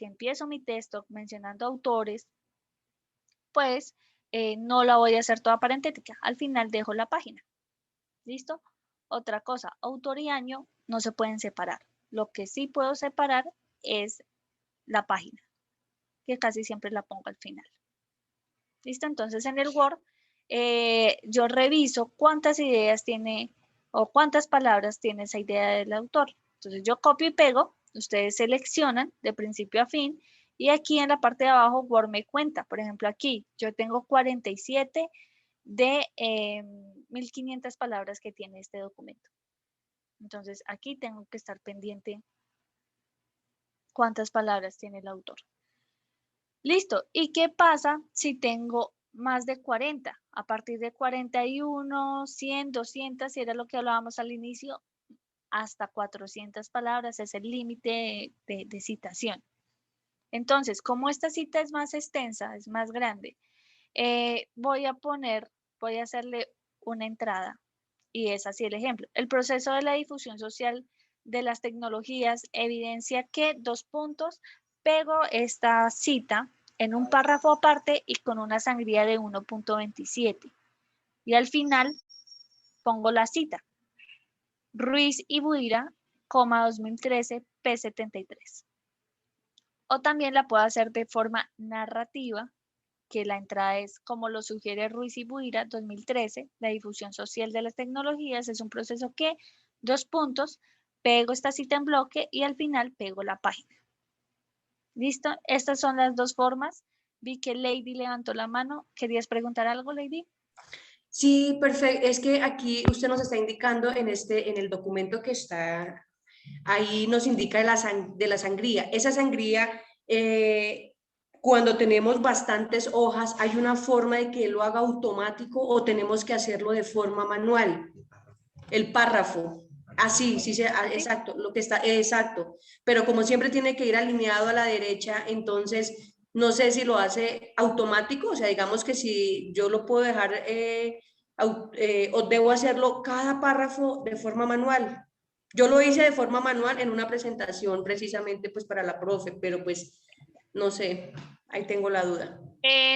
empiezo mi texto mencionando autores, pues no la voy a hacer toda parentética. Al final dejo la página. ¿Listo? Otra cosa, autor y año no se pueden separar. Lo que sí puedo separar es la página, que casi siempre la pongo al final. ¿Listo? Entonces en el Word yo reviso cuántas ideas tiene o cuántas palabras tiene esa idea del autor. Entonces yo copio y pego, ustedes seleccionan de principio a fin y aquí en la parte de abajo Word me cuenta. Por ejemplo aquí yo tengo 47 de 1500 palabras que tiene este documento. Entonces aquí tengo que estar pendiente cuántas palabras tiene el autor. Listo. ¿Y qué pasa si tengo más de 40? A partir de 41, 100, 200, si era lo que hablábamos al inicio, hasta 400 palabras es el límite de citación. Entonces, como esta cita es más extensa, es más grande, voy a hacerle una entrada. Y es así el ejemplo. El proceso de la difusión social de las tecnologías evidencia que, pego esta cita en un párrafo aparte y con una sangría de 1.27. Y al final pongo la cita. Ruiz y Buira, 2013, P73. O también la puedo hacer de forma narrativa, que la entrada es como lo sugiere Ruiz y Buira, 2013, la difusión social de las tecnologías es un proceso que, pego esta cita en bloque y al final pego la página. ¿Listo? Estas son las dos formas. Vi que Lady levantó la mano. ¿Querías preguntar algo, Lady? Sí, perfecto. Es que aquí usted nos está indicando en el documento que está ahí, nos indica de la sangría. Esa sangría, cuando tenemos bastantes hojas, ¿hay una forma de que lo haga automático o tenemos que hacerlo de forma manual? El párrafo. Así, sí, exacto, lo que está, exacto. Pero como siempre tiene que ir alineado a la derecha, entonces no sé si lo hace automático, o sea, digamos que si yo lo puedo dejar o debo hacerlo cada párrafo de forma manual. Yo lo hice de forma manual en una presentación precisamente pues para la profe, pero pues no sé, ahí tengo la duda.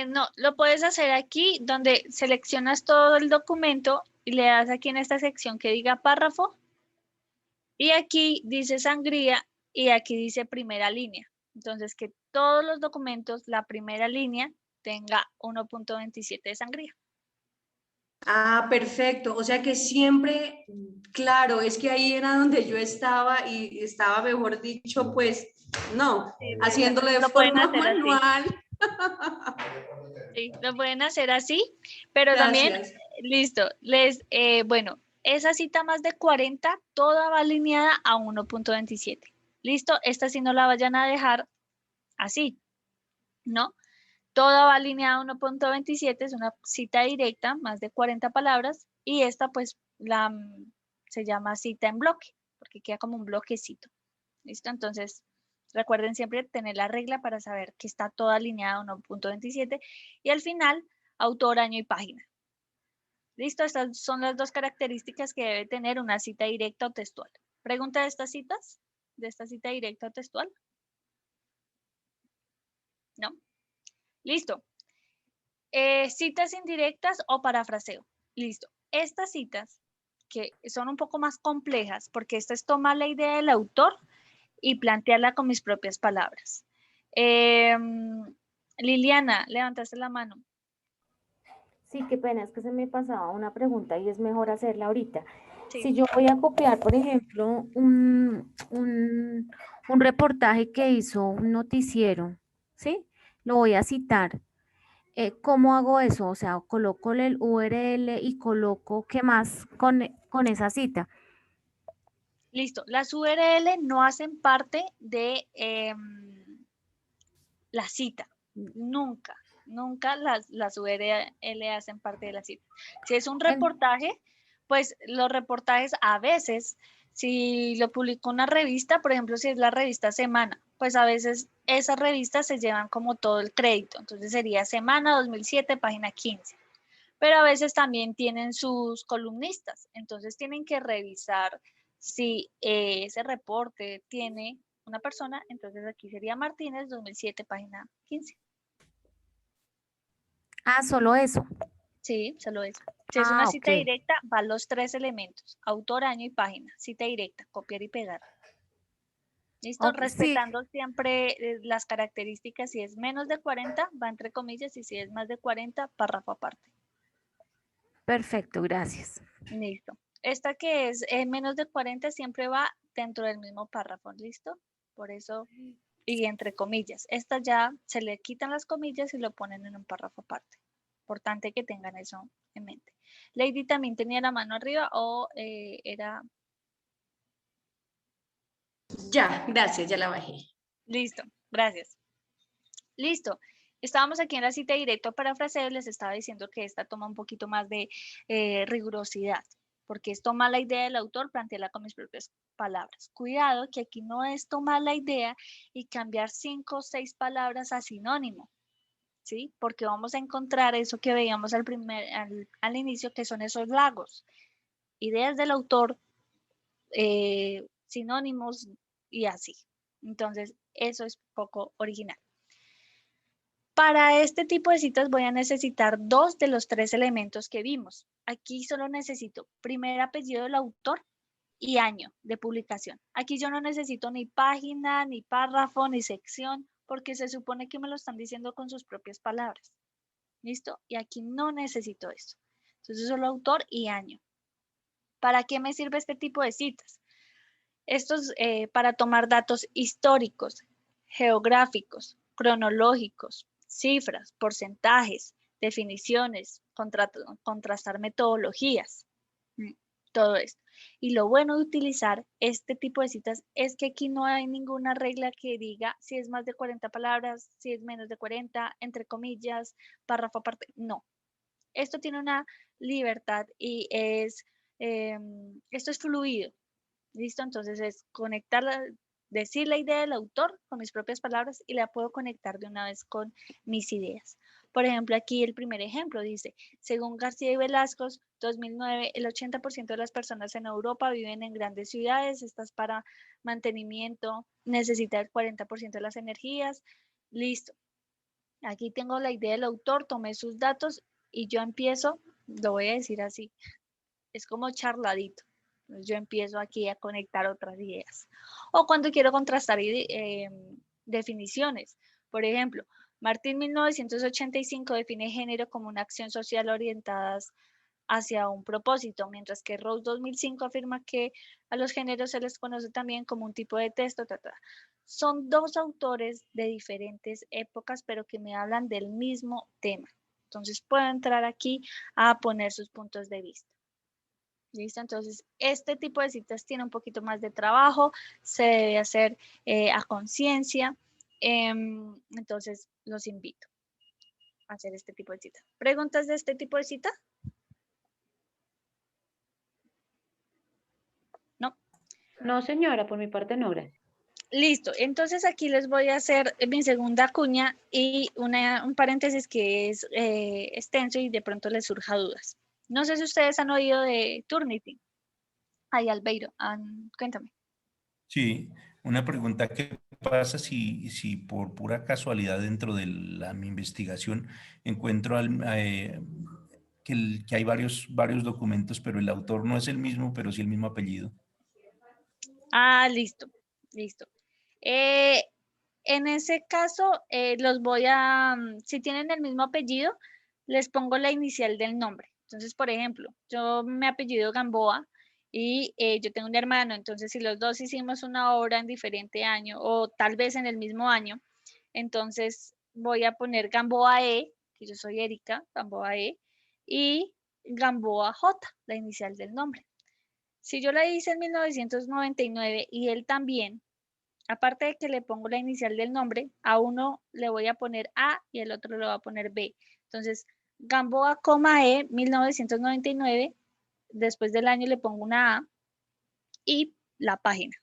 No, lo puedes hacer aquí donde seleccionas todo el documento y le das aquí en esta sección que diga párrafo y aquí dice sangría y aquí dice primera línea. Entonces que todos los documentos, la primera línea tenga 1.27 de sangría. Ah, perfecto. O sea que siempre, claro, es que ahí era donde yo estaba y estaba, mejor dicho, pues, no, Sí, haciéndolo de lo pueden forma hacer así. manual. Sí, lo pueden hacer así, pero Gracias. también, listo, bueno, esa cita más de 40, toda va alineada a 1.27. Listo, esta sí no la vayan a dejar así, ¿no? Toda va alineada a 1.27, es una cita directa, más de 40 palabras, y esta pues se llama cita en bloque, porque queda como un bloquecito. ¿Listo? Entonces, recuerden siempre tener la regla para saber que está toda alineada a 1.27 y al final, autor, año y página. ¿Listo? Estas son las dos características que debe tener una cita directa o textual. ¿Pregunta de estas citas? ¿De esta cita directa o textual? ¿No? Listo. Citas indirectas o parafraseo. Listo. Estas citas, que son un poco más complejas, porque esta es tomar la idea del autor y plantearla con mis propias palabras. Liliana, levantaste la mano. Sí, qué pena, es que se me pasaba una pregunta y es mejor hacerla ahorita. Sí. Si yo voy a copiar, por ejemplo, un reportaje que hizo un noticiero, ¿sí? Lo voy a citar. ¿Cómo hago eso? O sea, coloco el URL y coloco qué más con esa cita. Listo. Las URL no hacen parte de la cita. Nunca, nunca las URL hacen parte de la cita. Si es un reportaje, pues los reportajes a veces, si lo publicó una revista, por ejemplo, si es la revista Semana, pues a veces esas revistas se llevan como todo el crédito. Entonces sería Semana 2007, página 15. Pero a veces también tienen sus columnistas. Entonces tienen que revisar si ese reporte tiene una persona. Entonces aquí sería Martínez 2007, página 15. Ah, solo eso. Sí, solo eso. Si es una cita ok. directa, van los 3 elementos: autor, año y página. Cita directa, copiar y pegar. ¿Listo? Ok, sí, Respetando siempre las características. Si es menos de 40, va entre comillas, y si es más de 40, párrafo aparte. perfecto, gracias. Listo. Esta que es menos de 40 siempre va dentro del mismo párrafo, ¿listo? Por eso, y entre comillas. Esta ya se le quitan las comillas y lo ponen en un párrafo aparte. Importante que tengan eso en mente. Lady también tenía la mano arriba o era... Ya, gracias, ya la bajé. Listo, gracias. Listo. Estábamos aquí en la cita directa para fraseo, les estaba diciendo que esta toma un poquito más de rigurosidad, porque es tomar la idea del autor, plantearla con mis propias palabras. Cuidado que aquí no es tomar la idea y cambiar 5 o 6 palabras a sinónimo, ¿sí? Porque vamos a encontrar eso que veíamos al inicio, que son esos lagos. Ideas del autor, sinónimos y así. Entonces, eso es poco original. Para este tipo de citas voy a necesitar 2 de los 3 elementos que vimos. Aquí solo necesito primer apellido del autor y año de publicación. Aquí yo no necesito ni página, ni párrafo, ni sección, porque se supone que me lo están diciendo con sus propias palabras. ¿Listo? Y aquí no necesito eso. Entonces solo autor y año. ¿Para qué me sirve este tipo de citas? Esto es para tomar datos históricos, geográficos, cronológicos, cifras, porcentajes, definiciones, contrastar metodologías, todo esto. Y lo bueno de utilizar este tipo de citas es que aquí no hay ninguna regla que diga si es más de 40 palabras, si es menos de 40, entre comillas, párrafo aparte. No. Esto tiene una libertad y esto es fluido. ¿Listo? Entonces es decir la idea del autor con mis propias palabras y la puedo conectar de una vez con mis ideas. Por ejemplo, aquí el primer ejemplo dice, según García y Velasco, 2009, el 80% de las personas en Europa viven en grandes ciudades, estas para mantenimiento, necesita el 40% de las energías. Listo. Aquí tengo la idea del autor, tomé sus datos y yo empiezo, lo voy a decir así, es como charladito. Yo empiezo aquí a conectar otras ideas. O cuando quiero contrastar definiciones. Por ejemplo, Martín 1985 define género como una acción social orientada hacia un propósito, mientras que Rose 2005 afirma que a los géneros se les conoce también como un tipo de texto. Son 2 autores de diferentes épocas, pero que me hablan del mismo tema. Entonces puedo entrar aquí a poner sus puntos de vista. ¿Listo? Entonces, este tipo de citas tiene un poquito más de trabajo, se debe hacer a conciencia. Entonces, los invito a hacer este tipo de cita. ¿Preguntas de este tipo de cita? ¿No? No, señora, por mi parte no, gracias. Listo. Entonces, aquí les voy a hacer mi segunda cuña y un paréntesis que es extenso y de pronto les surja dudas. No sé si ustedes han oído de Turnitin. Ay, Albeiro, cuéntame. Sí, una pregunta: ¿qué pasa si por pura casualidad dentro de mi investigación encuentro que hay varios documentos, pero el autor no es el mismo, pero sí el mismo apellido? Ah, listo, listo. En ese caso, los voy a, si tienen el mismo apellido, les pongo la inicial del nombre. Entonces, por ejemplo, yo me apellido Gamboa y yo tengo un hermano, entonces si los dos hicimos una obra en diferente año o tal vez en el mismo año, entonces voy a poner Gamboa E, que yo soy Erika, Gamboa E, y Gamboa J, la inicial del nombre. Si yo la hice en 1999 y él también, aparte de que le pongo la inicial del nombre, a uno le voy a poner A y el otro le va a poner B. Entonces, Gamboa, E, 1999, después del año le pongo una A y la página.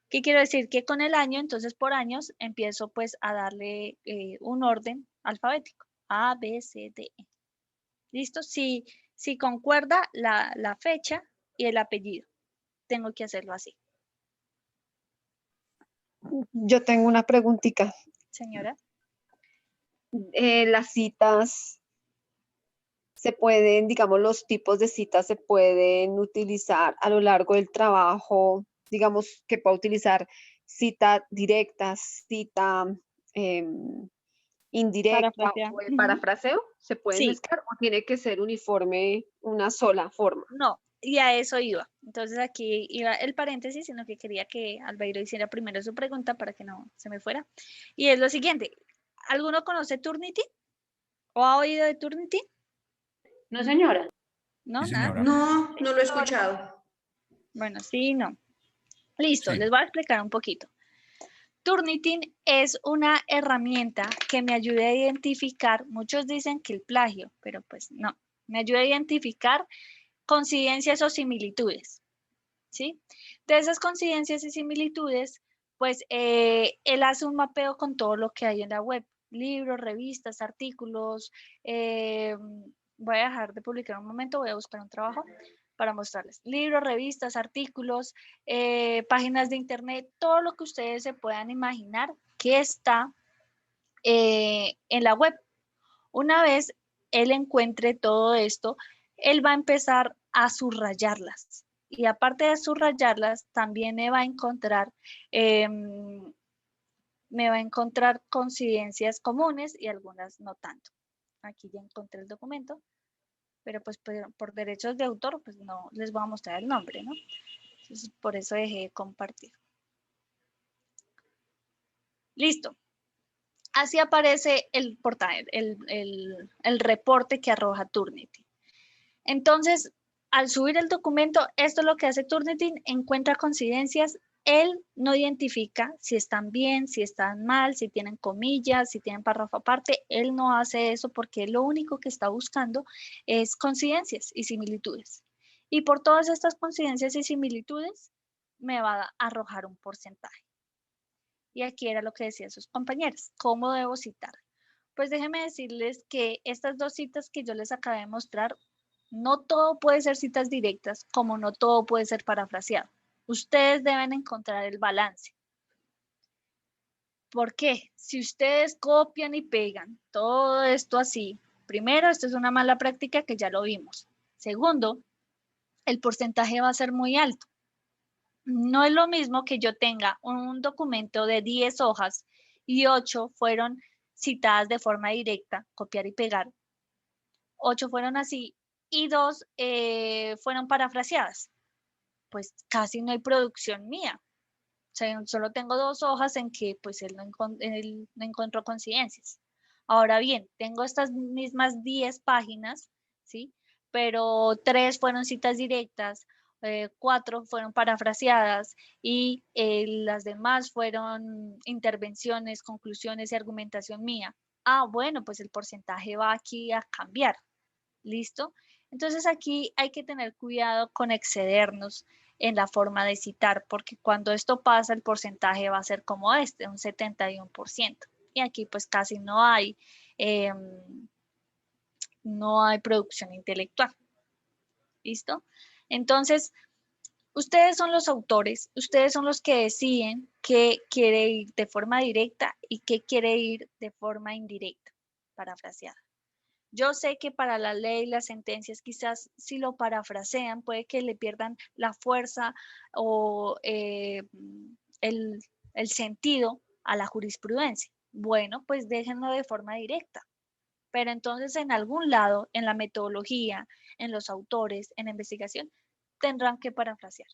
¿Qué quiero decir? Que con el año, entonces por años, empiezo pues a darle un orden alfabético. A, B, C, D, E. ¿Listo? Si concuerda la fecha y el apellido, tengo que hacerlo así. Yo tengo una preguntita. Señora. Las citas se pueden, digamos, los tipos de citas se pueden utilizar a lo largo del trabajo, digamos, que pueda utilizar cita directa, cita indirecta Parafrasear. o el parafraseo, ¿se pueden Sí. mezclar o tiene que ser uniforme una sola forma? No, y a eso iba. Entonces aquí iba el paréntesis, sino que quería que Albeiro hiciera primero su pregunta para que no se me fuera. Y es lo siguiente, ¿alguno conoce Turnitin? ¿O ha oído de Turnitin? No, señora. No, Sí, nada. señora. No, no lo he escuchado. Bueno, sí, no. Listo, Sí. les voy a explicar un poquito. Turnitin es una herramienta que me ayuda a identificar, muchos dicen que el plagio, pero pues no, me ayuda a identificar coincidencias o similitudes, ¿sí? De esas coincidencias y similitudes, pues él hace un mapeo con todo lo que hay en la web, libros, revistas, artículos. Voy a dejar de publicar un momento, voy a buscar un trabajo para mostrarles. Libros, revistas, artículos, páginas de internet, todo lo que ustedes se puedan imaginar que está en la web. Una vez él encuentre todo esto, él va a empezar a subrayarlas. Y aparte de subrayarlas, también me va a encontrar coincidencias comunes y algunas no tanto. Aquí ya encontré el documento, pero pues por derechos de autor, pues no les voy a mostrar el nombre, ¿no? Entonces, por eso dejé de compartir. Listo. Así aparece el portal, el reporte que arroja Turnitin. Entonces, al subir el documento, esto es lo que hace Turnitin, encuentra coincidencias. Él no identifica si están bien, si están mal, si tienen comillas, si tienen párrafo aparte. Él no hace eso porque lo único que está buscando es coincidencias y similitudes. Y por todas estas coincidencias y similitudes, me va a arrojar un porcentaje. Y aquí era lo que decían sus compañeros. ¿Cómo debo citar? Pues déjenme decirles que estas dos citas que yo les acabé de mostrar, no todo puede ser citas directas, como no todo puede ser parafraseado. Ustedes deben encontrar el balance. ¿Por qué? Si ustedes copian y pegan todo esto así, primero, esto es una mala práctica que ya lo vimos. Segundo, el porcentaje va a ser muy alto. No es lo mismo que yo tenga un documento de 10 hojas y 8 fueron citadas de forma directa, copiar y pegar. 8 fueron así y 2 fueron parafraseadas. Pues casi no hay producción mía. O sea, solo tengo 2 hojas en que pues él no encontró coincidencias. Ahora bien, tengo estas mismas 10 páginas, ¿sí? Pero 3 fueron citas directas, 4 fueron parafraseadas y las demás fueron intervenciones, conclusiones y argumentación mía. Ah, bueno, pues el porcentaje va aquí a cambiar. ¿Listo? Entonces aquí hay que tener cuidado con excedernos en la forma de citar, porque cuando esto pasa el porcentaje va a ser como este, un 71%. Y aquí pues casi no hay producción intelectual. ¿Listo? Entonces, ustedes son los autores, ustedes son los que deciden qué quiere ir de forma directa y qué quiere ir de forma indirecta, parafraseada. Yo sé que para la ley, las sentencias, quizás si lo parafrasean, puede que le pierdan la fuerza o el el sentido a la jurisprudencia. Bueno, pues déjenlo de forma directa. Pero entonces en algún lado, en la metodología, en los autores, en la investigación, tendrán que parafrasear.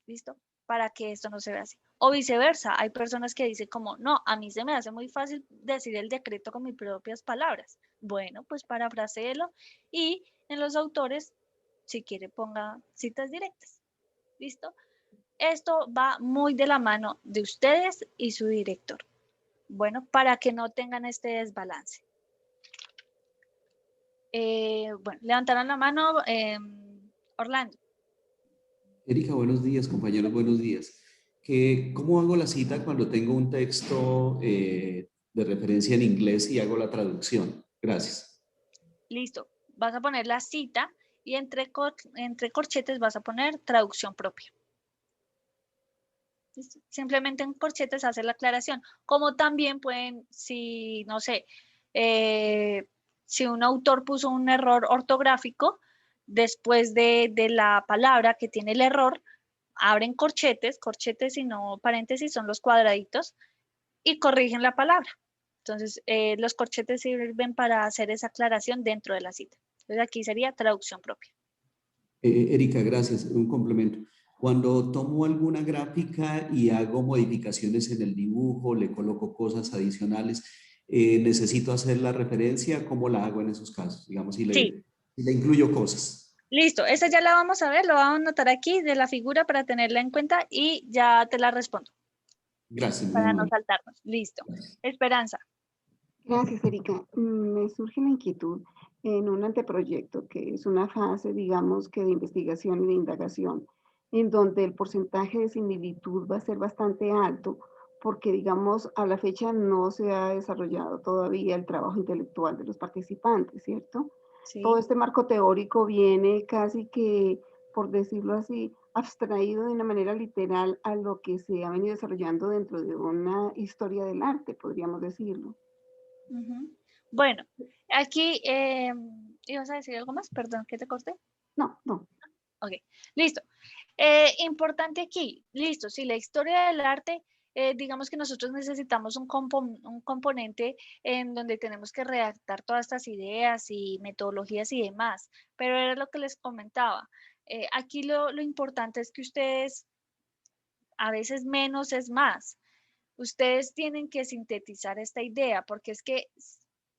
¿Listo? Para que esto no se vea así. O viceversa, hay personas que dicen como, no, a mí se me hace muy fácil decir el decreto con mis propias palabras. Bueno, pues parafraséelo y en los autores, si quiere, ponga citas directas. ¿Listo? Esto va muy de la mano de ustedes y su director. Bueno, para que no tengan este desbalance. Bueno, levantaron la mano Orlando. Erika, buenos días, compañeros, buenos días. ¿Cómo hago la cita cuando tengo un texto de referencia en inglés y hago la traducción? Gracias. Listo, vas a poner la cita y entre corchetes vas a poner traducción propia. ¿Listo? Simplemente en corchetes hacer la aclaración. Como también pueden, si, no sé, si un autor puso un error ortográfico, después de la palabra que tiene el error, abren corchetes y no paréntesis son los cuadraditos, y corrigen la palabra. Entonces, los corchetes sirven para hacer esa aclaración dentro de la cita. Entonces, aquí sería traducción propia. Erika, gracias. Un complemento. Cuando tomo alguna gráfica y hago modificaciones en el dibujo, le coloco cosas adicionales, ¿necesito hacer la referencia? ¿Cómo la hago en esos casos? Digamos, si Sí. le incluyo cosas. Listo, esa ya la vamos a ver, lo vamos a anotar aquí de la figura para tenerla en cuenta y ya te la respondo. Gracias. Para no saltarnos. Listo. Gracias. Esperanza. Gracias, Erika. Me surge la inquietud en un anteproyecto que es una fase, digamos, que de investigación y de indagación, en donde el porcentaje de similitud va a ser bastante alto, porque, digamos, a la fecha no se ha desarrollado todavía el trabajo intelectual de los participantes, ¿cierto? Sí. Todo este marco teórico viene casi que, por decirlo así, abstraído de una manera literal a lo que se ha venido desarrollando dentro de una historia del arte, podríamos decirlo. Bueno, aquí, ¿ibas a decir algo más? Perdón, ¿que te corté? No. Ok, listo. Importante aquí, listo, si la historia del arte, digamos que nosotros necesitamos un componente en donde tenemos que redactar todas estas ideas y metodologías y demás, pero era lo que les comentaba. Aquí lo importante es que ustedes, a veces menos es más. Ustedes tienen que sintetizar esta idea, porque es que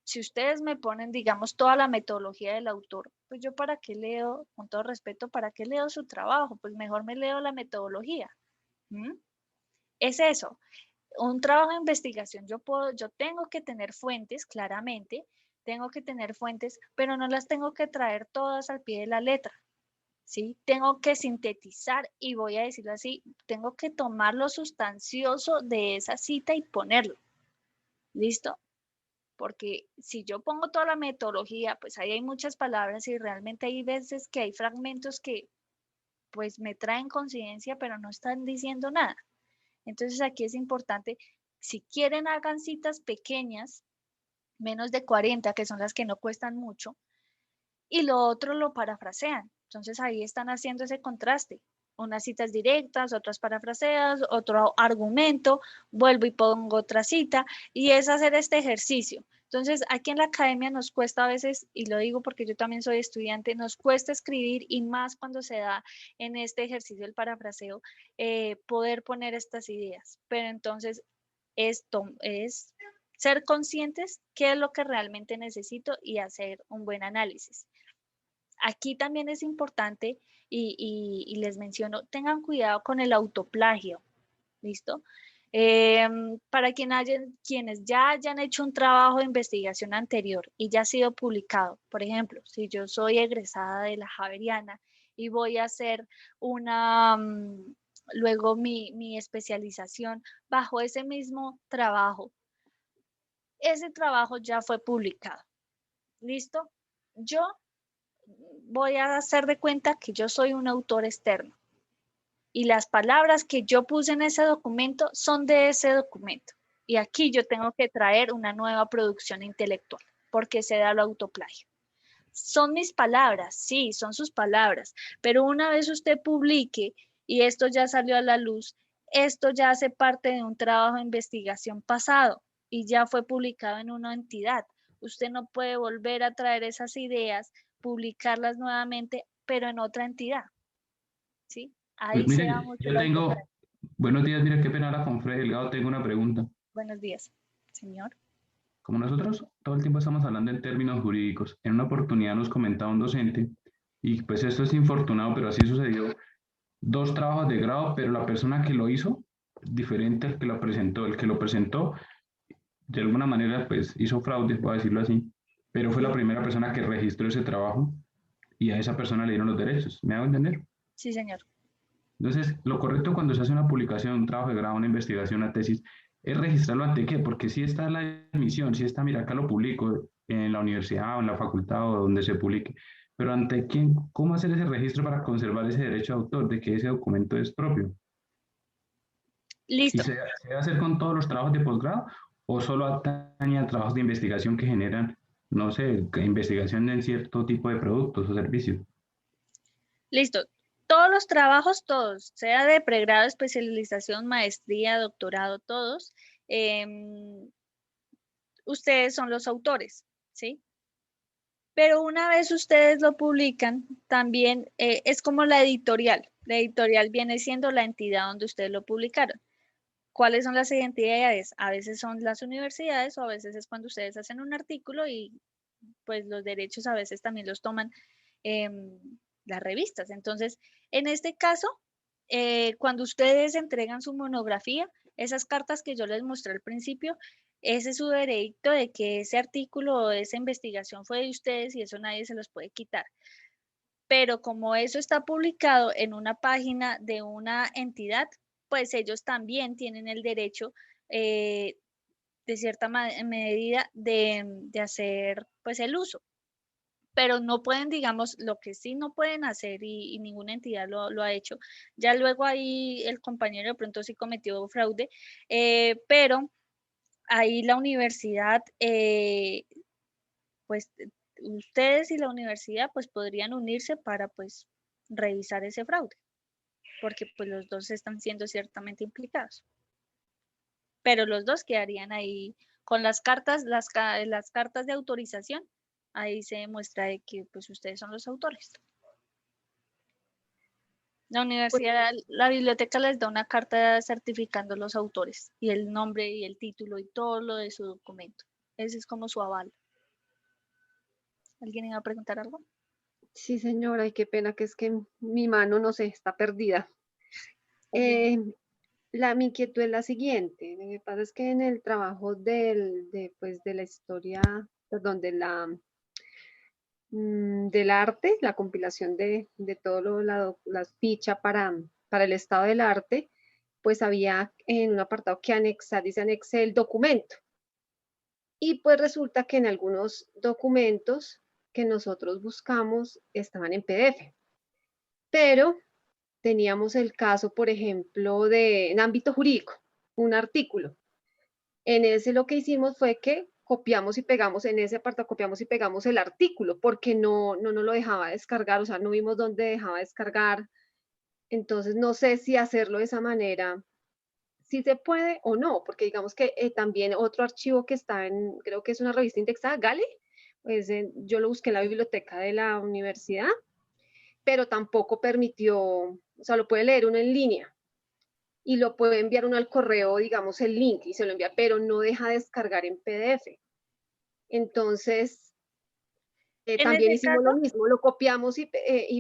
si ustedes me ponen, digamos, toda la metodología del autor, pues yo para qué leo, con todo respeto, para qué leo su trabajo, pues mejor me leo la metodología. Es eso, un trabajo de investigación, yo tengo que tener fuentes, claramente, tengo que tener fuentes, pero no las tengo que traer todas al pie de la letra. ¿Sí? Tengo que sintetizar y voy a decirlo así, tengo que tomar lo sustancioso de esa cita y ponerlo. ¿Listo? Porque si yo pongo toda la metodología, pues ahí hay muchas palabras y realmente hay veces que hay fragmentos que pues me traen coincidencia, pero no están diciendo nada. Entonces aquí es importante, si quieren hagan citas pequeñas, menos de 40, que son las que no cuestan mucho, y lo otro lo parafrasean. Entonces ahí están haciendo ese contraste. Unas citas directas, otras parafraseas, otro argumento, vuelvo y pongo otra cita, y es hacer este ejercicio. Entonces aquí en la academia nos cuesta a veces, y lo digo porque yo también soy estudiante, nos cuesta escribir y más cuando se da en este ejercicio del parafraseo, poder poner estas ideas. Pero entonces esto es ser conscientes qué es lo que realmente necesito y hacer un buen análisis. Aquí también es importante y les menciono, tengan cuidado con el autoplagio, ¿listo? Para quienes ya hayan hecho un trabajo de investigación anterior y ya ha sido publicado, por ejemplo, si yo soy egresada de la Javeriana y voy a hacer luego mi especialización bajo ese mismo trabajo, ese trabajo ya fue publicado, ¿listo? Yo voy a hacer de cuenta que yo soy un autor externo y las palabras que yo puse en ese documento son de ese documento. Y aquí yo tengo que traer una nueva producción intelectual porque se da el autoplagio. Son mis palabras, sí, son sus palabras, pero una vez usted publique y esto ya salió a la luz, esto ya hace parte de un trabajo de investigación pasado y ya fue publicado en una entidad. Usted no puede volver a traer esas ideas, publicarlas nuevamente, pero en otra entidad, ¿sí? Ahí Pues se mire, da mucho yo la tengo, diferencia. buenos días, mire, qué pena ahora con Fred Delgado, tengo una pregunta. Buenos días, señor. Como nosotros todo el tiempo estamos hablando en términos jurídicos, en una oportunidad nos comentaba un docente, y pues esto es infortunado, pero así sucedió, 2 trabajos de grado, pero la persona que lo hizo, diferente al que lo presentó. El que lo presentó, de alguna manera, pues hizo fraude, voy a decirlo así, pero fue la primera persona que registró ese trabajo y a esa persona le dieron los derechos. ¿Me hago entender? Sí, señor. Entonces, lo correcto cuando se hace una publicación, un trabajo de grado, una investigación, una tesis, es registrarlo ante qué, porque si está la emisión, si está, mira, acá lo publico en la universidad o en la facultad o donde se publique, pero ante quién, ¿cómo hacer ese registro para conservar ese derecho de autor de que ese documento es propio? ¿Y Listo. se debe hacer con todos los trabajos de posgrado o solo atañe a trabajos de investigación que generan, no sé, investigación en cierto tipo de productos o servicios? Listo. Todos los trabajos, todos, sea de pregrado, especialización, maestría, doctorado, todos, ustedes son los autores, ¿sí? Pero una vez ustedes lo publican, también es como la editorial. La editorial viene siendo la entidad donde ustedes lo publicaron. ¿Cuáles son las entidades? A veces son las universidades o a veces es cuando ustedes hacen un artículo y pues los derechos a veces también los toman las revistas. Entonces, en este caso, cuando ustedes entregan su monografía, esas cartas que yo les mostré al principio, ese es su veredicto de que ese artículo o esa investigación fue de ustedes y eso nadie se los puede quitar. Pero como eso está publicado en una página de una entidad, pues ellos también tienen el derecho de cierta medida de hacer pues el uso. Pero no pueden, digamos, lo que sí no pueden hacer y ninguna entidad lo ha hecho. Ya luego ahí el compañero de pronto sí cometió fraude, pero ahí la universidad, pues ustedes y la universidad pues podrían unirse para pues revisar ese fraude, porque pues los dos están siendo ciertamente implicados. Pero los dos quedarían ahí con las cartas, las cartas de autorización. Ahí se demuestra de que pues ustedes son los autores. La universidad, la biblioteca les da una carta certificando los autores y el nombre y el título y todo lo de su documento. Ese es como su aval. ¿Alguien iba a preguntar algo? Sí, señora, y qué pena que es que mi mano, no sé, está perdida. Mi inquietud es la siguiente. Lo que pasa es que en el trabajo de la historia, perdón, del arte, la compilación de todo la ficha para el estado del arte, pues había en un apartado que dice anexe el documento. Y pues resulta que en algunos documentos que nosotros buscamos estaban en PDF. Pero teníamos el caso, por ejemplo, en ámbito jurídico, un artículo. En ese lo que hicimos fue que copiamos y pegamos, en ese apartado copiamos y pegamos el artículo, porque no lo dejaba descargar, o sea, no vimos dónde dejaba descargar. Entonces, no sé si hacerlo de esa manera, si se puede o no, porque digamos que también otro archivo que está creo que es una revista indexada, Gale, pues yo lo busqué en la biblioteca de la universidad, pero tampoco permitió, o sea, lo puede leer uno en línea y lo puede enviar uno al correo, digamos, el link y se lo envía, pero no deja descargar en PDF. Entonces, también hicimos lo mismo, lo copiamos y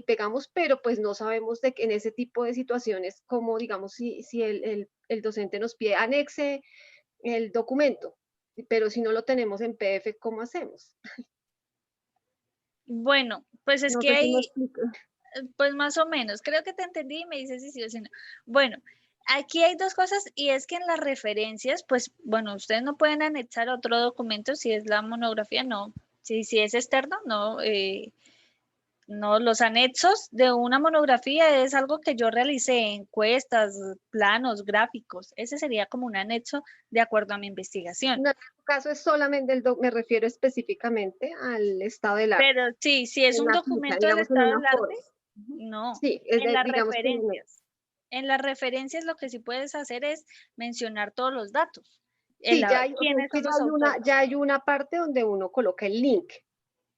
pegamos, pero pues no sabemos de que en ese tipo de situaciones, como digamos, si el docente nos pide anexe el documento, pero si no lo tenemos en PDF, ¿cómo hacemos? Bueno, pues es No que sé si hay, me explico. pues más o menos, creo que te entendí y me dices si sí o si no. Bueno, aquí hay dos cosas y es que en las referencias, pues bueno, ustedes no pueden anexar otro documento si es la monografía, no. Si es externo, no. No, los anexos de una monografía es algo que yo realicé, encuestas, planos, gráficos. Ese sería como un anexo de acuerdo a mi investigación. No, en este caso es solamente me refiero específicamente al estado del arte. Pero sí, si es un documento del estado del arte, no, sí, en las digamos referencias. En las referencias lo que sí puedes hacer es mencionar todos los datos. Sí, ya hay, ¿Quiénes que son los autores? ya hay una parte donde uno coloca el link,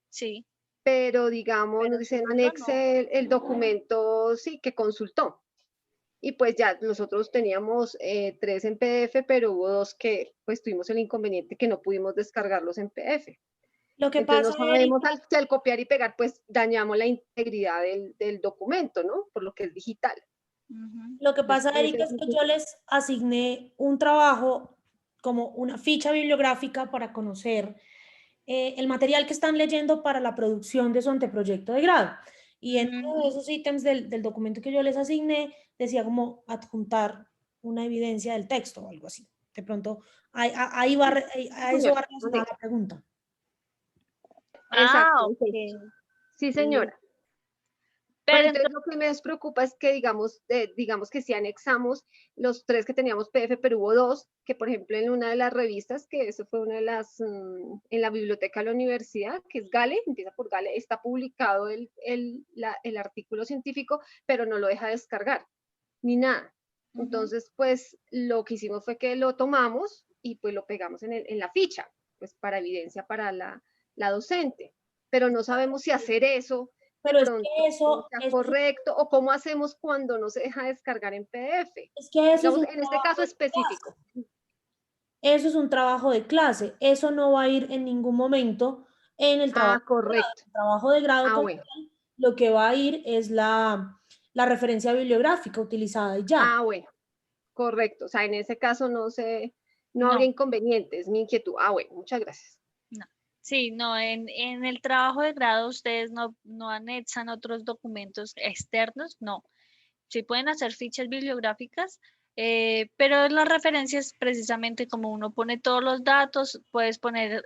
Sí, pero digamos, pero nos dicen segundo no. anexe el documento, sí, que consultó. Y pues ya nosotros teníamos 3 en PDF, pero hubo 2 que pues tuvimos el inconveniente que no pudimos descargarlos en PDF. Lo que Entonces no pasa, sabemos Erika, si al copiar y pegar pues dañamos la integridad del documento, ¿no? Por lo que es digital. Ujú. lo que pasa, Entonces, Erika, es que yo les asigné un trabajo como una ficha bibliográfica para conocer el material que están leyendo para la producción de su anteproyecto de grado. Y en uno de esos ítems del documento que yo les asigné, decía como adjuntar una evidencia del texto o algo así. De pronto, ahí va, a eso va relacionada la pregunta. Exacto. Ok. Sí, señora. Pero entonces lo que me despreocupa es que digamos que si anexamos los 3 que teníamos PDF, pero hubo 2, que por ejemplo en una de las revistas, que eso fue una de las, en la biblioteca de la universidad, que es Gale, empieza por Gale, está publicado el artículo científico, pero no lo deja descargar, ni nada. Entonces, pues lo que hicimos fue que lo tomamos y pues lo pegamos en la ficha, pues para evidencia para la docente. Pero no sabemos si hacer eso Pero de es pronto que eso sea correcto, o cómo hacemos cuando no se deja descargar en PDF. Es que eso Digamos, es un en este caso específico. Eso es un trabajo de clase. Eso no va a ir en ningún momento en el trabajo correcto. de grado. El trabajo de grado como Bueno. tal, lo que va a ir es la referencia bibliográfica utilizada y ya. Bueno, correcto. O sea, en ese caso no habría inconvenientes, mi inquietud. Bueno, muchas gracias. No. Sí, no, en el trabajo de grado ustedes no anexan otros documentos externos, no. Sí pueden hacer fichas bibliográficas, pero en las referencias, precisamente como uno pone todos los datos, puedes poner,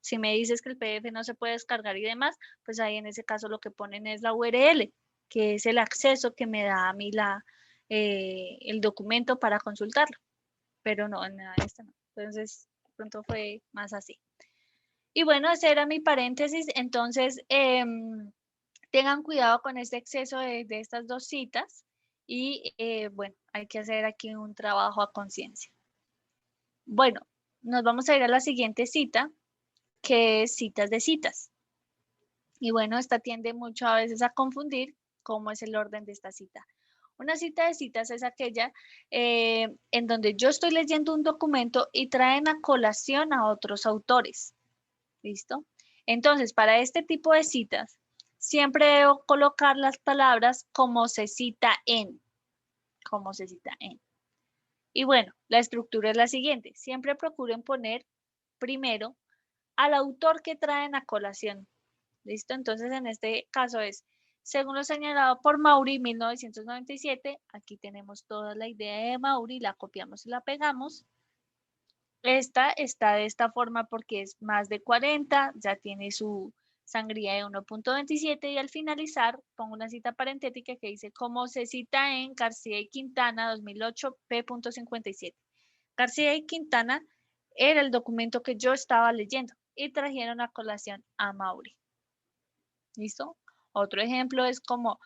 si me dices que el PDF no se puede descargar y demás, pues ahí en ese caso lo que ponen es la URL, que es el acceso que me da a mí el documento para consultarlo. Pero no, en esta no. Entonces, de pronto fue más así. Y bueno, ese era mi paréntesis. Entonces, tengan cuidado con este exceso de estas 2 citas y bueno, hay que hacer aquí un trabajo a conciencia. Bueno, nos vamos a ir a la siguiente cita, que es citas de citas. Y bueno, esta tiende mucho a veces a confundir cómo es el orden de esta cita. Una cita de citas es aquella en donde yo estoy leyendo un documento y traen a colación a otros autores. ¿Listo? Entonces, para este tipo de citas, siempre debo colocar las palabras como se cita en. Como se cita en. Y bueno, la estructura es la siguiente. Siempre procuren poner primero al autor que traen a colación. ¿Listo? Entonces, en este caso es, según lo señalado por Maury, 1997. Aquí tenemos toda la idea de Maury, la copiamos y la pegamos. Esta está de esta forma porque es más de 40, ya tiene su sangría de 1.27 y al finalizar pongo una cita parentética que dice como se cita en García y Quintana 2008 p.57. García y Quintana era el documento que yo estaba leyendo y trajeron a colación a Maury. ¿Listo? Otro ejemplo es como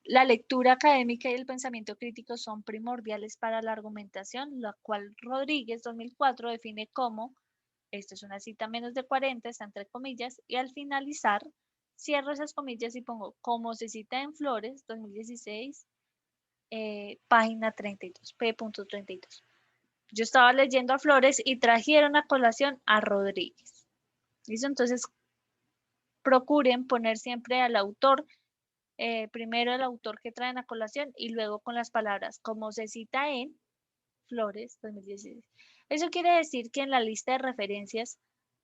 la lectura académica y el pensamiento crítico son primordiales para la argumentación, la cual Rodríguez 2004 define como, esto es una cita menos de 40, está entre comillas, y al finalizar cierro esas comillas y pongo como se cita en Flores 2016, página 32, p.32. Yo estaba leyendo a Flores y trajeron a colación a Rodríguez. ¿Listo? Entonces, procuren poner siempre al autor, primero el autor que traen a colación y luego con las palabras como se cita en Flores 2016. Eso quiere decir que en la lista de referencias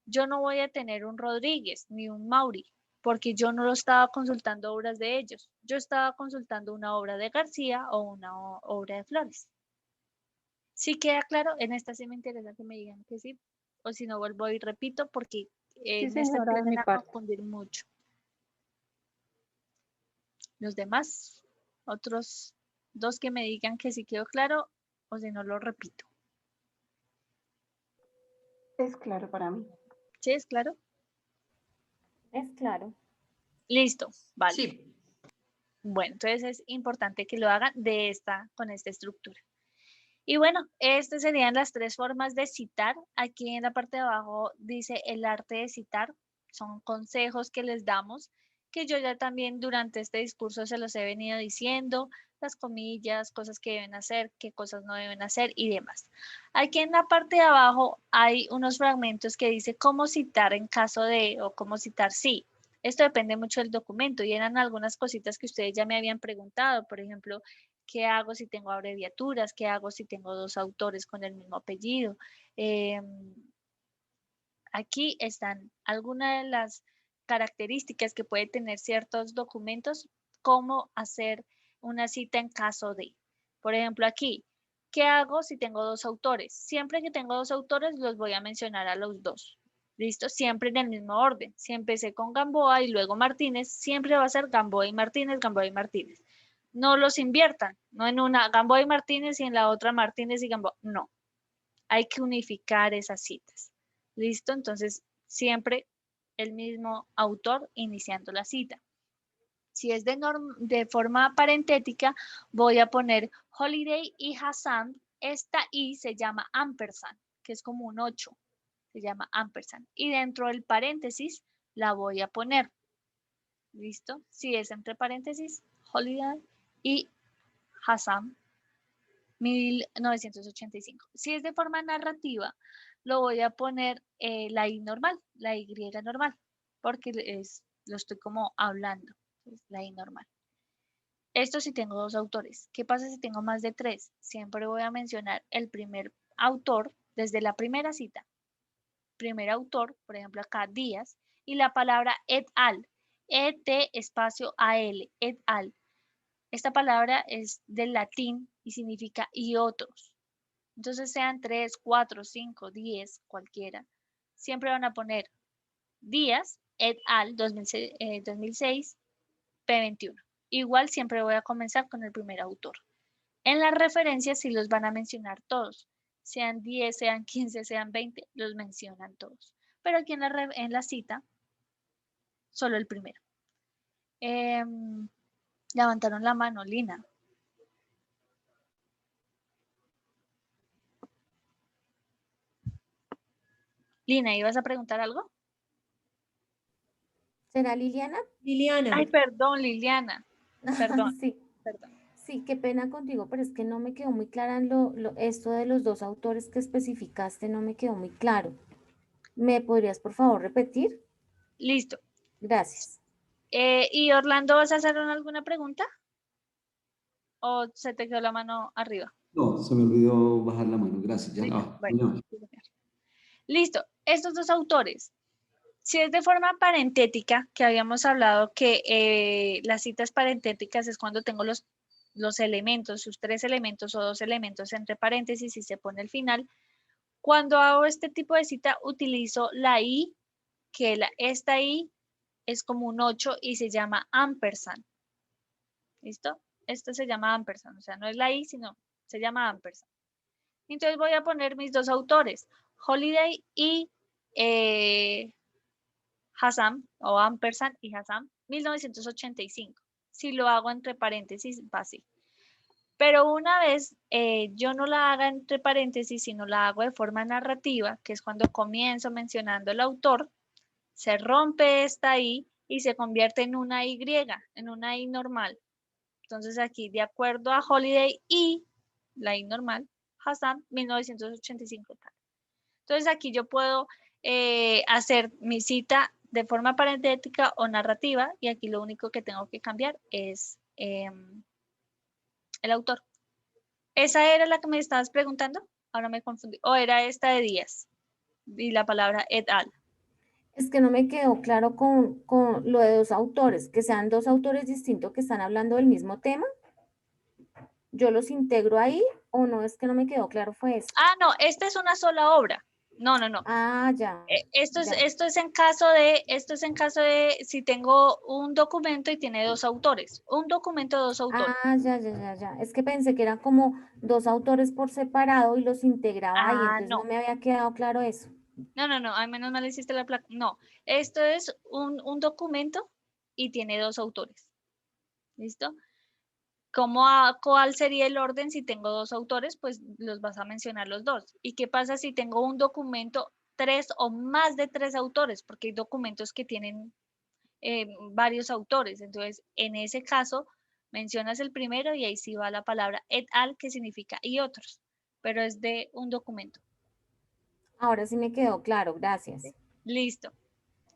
yo no voy a tener un Rodríguez ni un Maury, porque yo no lo estaba consultando obras de ellos. Yo estaba consultando una obra de García o una obra de Flores. ¿Sí queda claro? En esta sí me interesa que me digan que sí, o si no vuelvo y repito porque Sí, en esta señora, de mi tienden a parte. confundir mucho. Los demás, otros 2 que me digan que sí quedó claro o si no lo repito. Es claro para mí. ¿Sí es claro? Es claro. Listo, vale. Sí. Bueno, entonces es importante que lo hagan con esta estructura. Y bueno, estas serían las 3 formas de citar. Aquí en la parte de abajo dice el arte de citar. Son consejos que les damos, que yo ya también durante este discurso se los he venido diciendo, las comillas, cosas que deben hacer, qué cosas no deben hacer y demás. Aquí en la parte de abajo hay unos fragmentos que dice cómo citar en caso de o cómo citar sí. Esto depende mucho del documento y eran algunas cositas que ustedes ya me habían preguntado, por ejemplo, ¿qué hago si tengo abreviaturas? ¿Qué hago si tengo 2 autores con el mismo apellido? Aquí están algunas de las características que puede tener ciertos documentos, cómo hacer una cita en caso de. Por ejemplo, aquí, ¿qué hago si tengo 2 autores? Siempre que tengo 2 autores, los voy a mencionar a los 2. ¿Listo? Siempre en el mismo orden. Si empecé con Gamboa y luego Martínez, siempre va a ser Gamboa y Martínez, Gamboa y Martínez. No los inviertan, no en una Gamboa y Martínez y en la otra Martínez y Gamboa. No, hay que unificar esas citas. ¿Listo? Entonces, siempre el mismo autor iniciando la cita. Si es de forma parentética, voy a poner Holiday y Hassan. Esta I se llama ampersand, que es como un 8. Se llama ampersand. Y dentro del paréntesis la voy a poner. ¿Listo? Si es entre paréntesis, Holiday y Hassan, 1985. Si es de forma narrativa, lo voy a poner la I normal, la Y normal, porque lo estoy como hablando. Entonces, la I normal. Esto si tengo 2 autores. ¿Qué pasa si tengo más de 3? Siempre voy a mencionar el primer autor desde la primera cita. Primer autor, por ejemplo acá Díaz, y la palabra et al. Et espacio al, et al. Esta palabra es del latín y significa y otros. Entonces sean 3, 4, 5, 10, cualquiera. Siempre van a poner Díaz et al 2006 P21. Igual siempre voy a comenzar con el primer autor. En las referencias sí los van a mencionar todos. Sean 10, sean 15, sean 20, los mencionan todos. Pero aquí en la cita, solo el primero. Levantaron la mano, Lina. Lina, ¿ibas a preguntar algo? ¿Será Liliana? Liliana. Ay, perdón, Liliana. Perdón. Sí. Perdón. Sí, qué pena contigo, pero es que no me quedó muy clara en esto de los 2 autores que especificaste, no me quedó muy claro. ¿Me podrías, por favor, repetir? Listo. Gracias. ¿Y Orlando, vas a hacer alguna pregunta? ¿O se te quedó la mano arriba? No, se me olvidó bajar la mano, gracias. Ya, Bueno, listo, estos 2 autores. Si es de forma parentética, que habíamos hablado que las citas parentéticas es cuando tengo los elementos, sus 3 elementos o 2 elementos entre paréntesis y se pone el final. Cuando hago este tipo de cita utilizo la I, que esta I es como un 8 y se llama ampersand. ¿Listo? Esto se llama ampersand, o sea, no es la I, sino se llama ampersand. Entonces voy a poner mis 2 autores, Holiday y Hassan, o ampersand y Hassan, 1985. Si lo hago entre paréntesis, va así. Pero una vez yo no la haga entre paréntesis, sino la hago de forma narrativa, que es cuando comienzo mencionando el autor, se rompe esta I y se convierte en una Y, en una I normal. Entonces aquí, de acuerdo a Holiday y la I normal, Hassan, 1985. Entonces aquí yo puedo hacer mi cita de forma parentética o narrativa y aquí lo único que tengo que cambiar es el autor. ¿Esa era la que me estabas preguntando? Ahora me confundí. ¿O era esta de Díaz? Y la palabra et al. Es que no me quedó claro con lo de 2 autores, que sean 2 autores distintos que están hablando del mismo tema. ¿Yo los integro ahí o no? Es que no me quedó claro, fue eso. Ah, no, esta es una sola obra. No. Ah, ya. Esto es en caso de si tengo un documento y tiene 2 autores. Un documento, 2 autores. Ah, ya. Es que pensé que eran como 2 autores por separado y los integraba ahí, entonces no me había quedado claro eso. No, al menos no le hiciste la placa. No, esto es un documento y tiene 2 autores. ¿Listo? ¿Cuál sería el orden si tengo dos autores? Pues los vas a mencionar los dos. ¿Y qué pasa si tengo un documento, 3 o más de 3 autores? Porque hay documentos que tienen varios autores. Entonces, en ese caso, mencionas el primero y ahí sí va la palabra et al, que significa y otros, pero es de un documento. Ahora sí me quedó claro, gracias. Listo.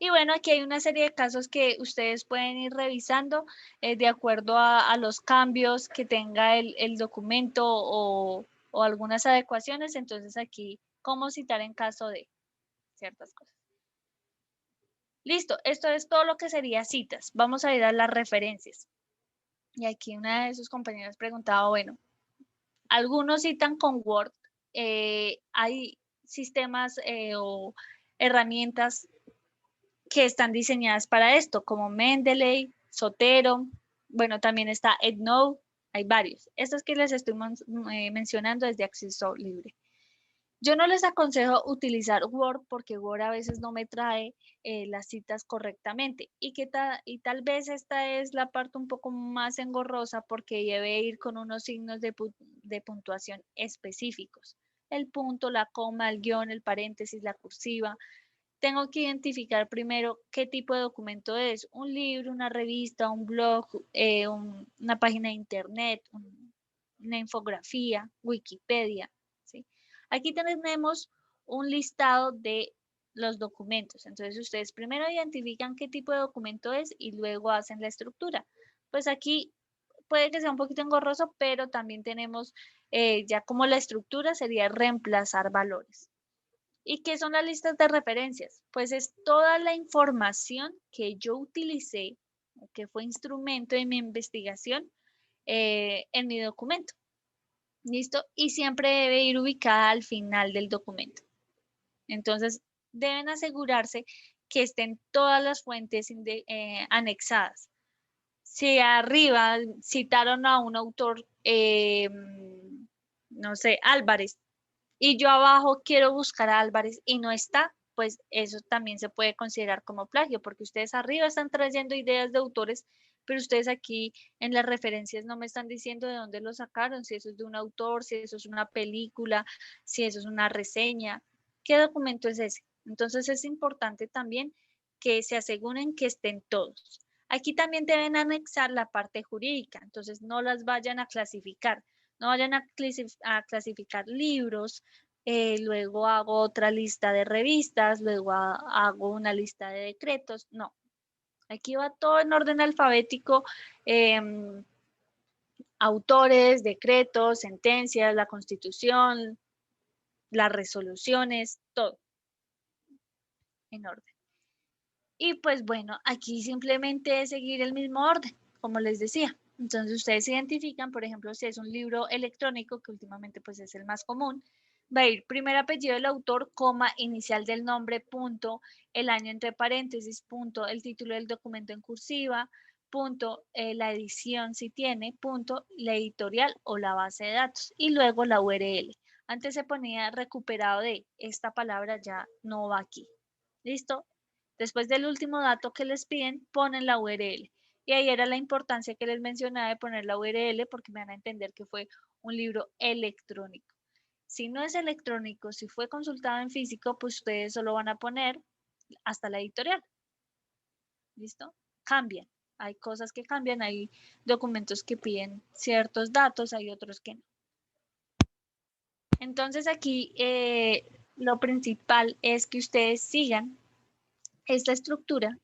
Y bueno, aquí hay una serie de casos que ustedes pueden ir revisando de acuerdo a los cambios que tenga el documento o algunas adecuaciones. Entonces aquí, cómo citar en caso de ciertas cosas. Listo, esto es todo lo que sería citas. Vamos a ir a las referencias. Y aquí una de sus compañeras preguntaba, bueno, algunos citan con Word. Hay sistemas o herramientas que están diseñadas para esto, como Mendeley, Zotero, bueno, también está EndNote, hay varios. Estos que les estoy mencionando es de acceso libre. Yo no les aconsejo utilizar Word porque Word a veces no me trae las citas correctamente y tal vez esta es la parte un poco más engorrosa porque debe ir con unos signos de puntuación específicos. El punto, la coma, el guión, el paréntesis, la cursiva. Tengo que identificar primero qué tipo de documento es, un libro, una revista, un blog, una página de internet, una infografía, Wikipedia, ¿sí? Aquí tenemos un listado de los documentos. Entonces ustedes primero identifican qué tipo de documento es y luego hacen la estructura. Pues aquí puede que sea un poquito engorroso, pero también tenemos ya como la estructura sería reemplazar valores. ¿Y qué son las listas de referencias? Pues es toda la información que yo utilicé, que fue instrumento de mi investigación en mi documento. ¿Listo? Y siempre debe ir ubicada al final del documento. Entonces, deben asegurarse que estén todas las fuentes anexadas. Si arriba citaron a un autor, no sé, Álvarez, y yo abajo quiero buscar a Álvarez y no está, pues eso también se puede considerar como plagio, porque ustedes arriba están trayendo ideas de autores, pero ustedes aquí en las referencias no me están diciendo de dónde lo sacaron, si eso es de un autor, si eso es una película, si eso es una reseña, ¿qué documento es ese? Entonces es importante también que se aseguren que estén todos. Aquí también deben anexar la parte jurídica, entonces no las vayan a clasificar. No vayan a clasificar libros, luego hago otra lista de revistas, luego hago una lista de decretos. No, aquí va todo en orden alfabético, autores, decretos, sentencias, la Constitución, las resoluciones, todo en orden. Y pues bueno, aquí simplemente es seguir el mismo orden, como les decía. Entonces ustedes identifican, por ejemplo, si es un libro electrónico, que últimamente pues es el más común, va a ir primer apellido del autor, coma, inicial del nombre, punto, el año entre paréntesis, punto, el título del documento en cursiva, punto, la edición si tiene, punto, la editorial o la base de datos y luego la URL. Antes se ponía recuperado de, esta palabra ya no va aquí. ¿Listo? Después del último dato que les piden, ponen la URL. Y ahí era la importancia que les mencionaba de poner la URL porque me van a entender que fue un libro electrónico. Si no es electrónico, si fue consultado en físico, pues ustedes solo van a poner hasta la editorial. ¿Listo? Cambian. Hay cosas que cambian, hay documentos que piden ciertos datos, hay otros que no. Entonces aquí lo principal es que ustedes sigan esta estructura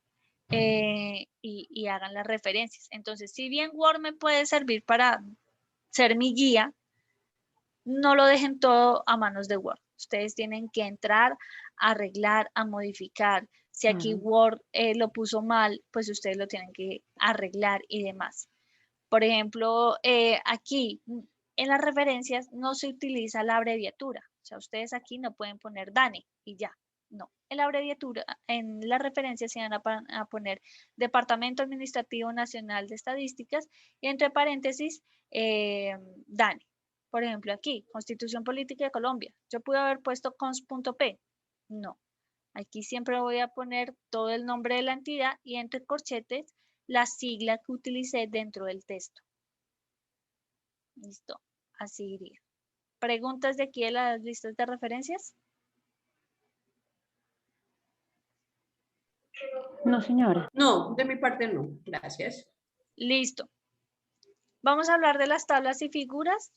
y hagan las referencias. Entonces, si bien Word me puede servir para ser mi guía, no lo dejen todo a manos de Word. Ustedes tienen que entrar, a arreglar, a modificar. Si aquí Word lo puso mal, pues ustedes lo tienen que arreglar y demás. Por ejemplo, aquí en las referencias no se utiliza la abreviatura. O sea, ustedes aquí no pueden poner DANE y ya. No, en la abreviatura, en la referencia se van a poner Departamento Administrativo Nacional de Estadísticas y entre paréntesis DANE. Por ejemplo, aquí, Constitución Política de Colombia. Yo pude haber puesto cons.p. No, aquí siempre voy a poner todo el nombre de la entidad y entre corchetes la sigla que utilicé dentro del texto. Listo, así iría. ¿Preguntas de aquí de las listas de referencias? No, señora. No, de mi parte no, gracias. Listo. Vamos a hablar de las tablas y figuras.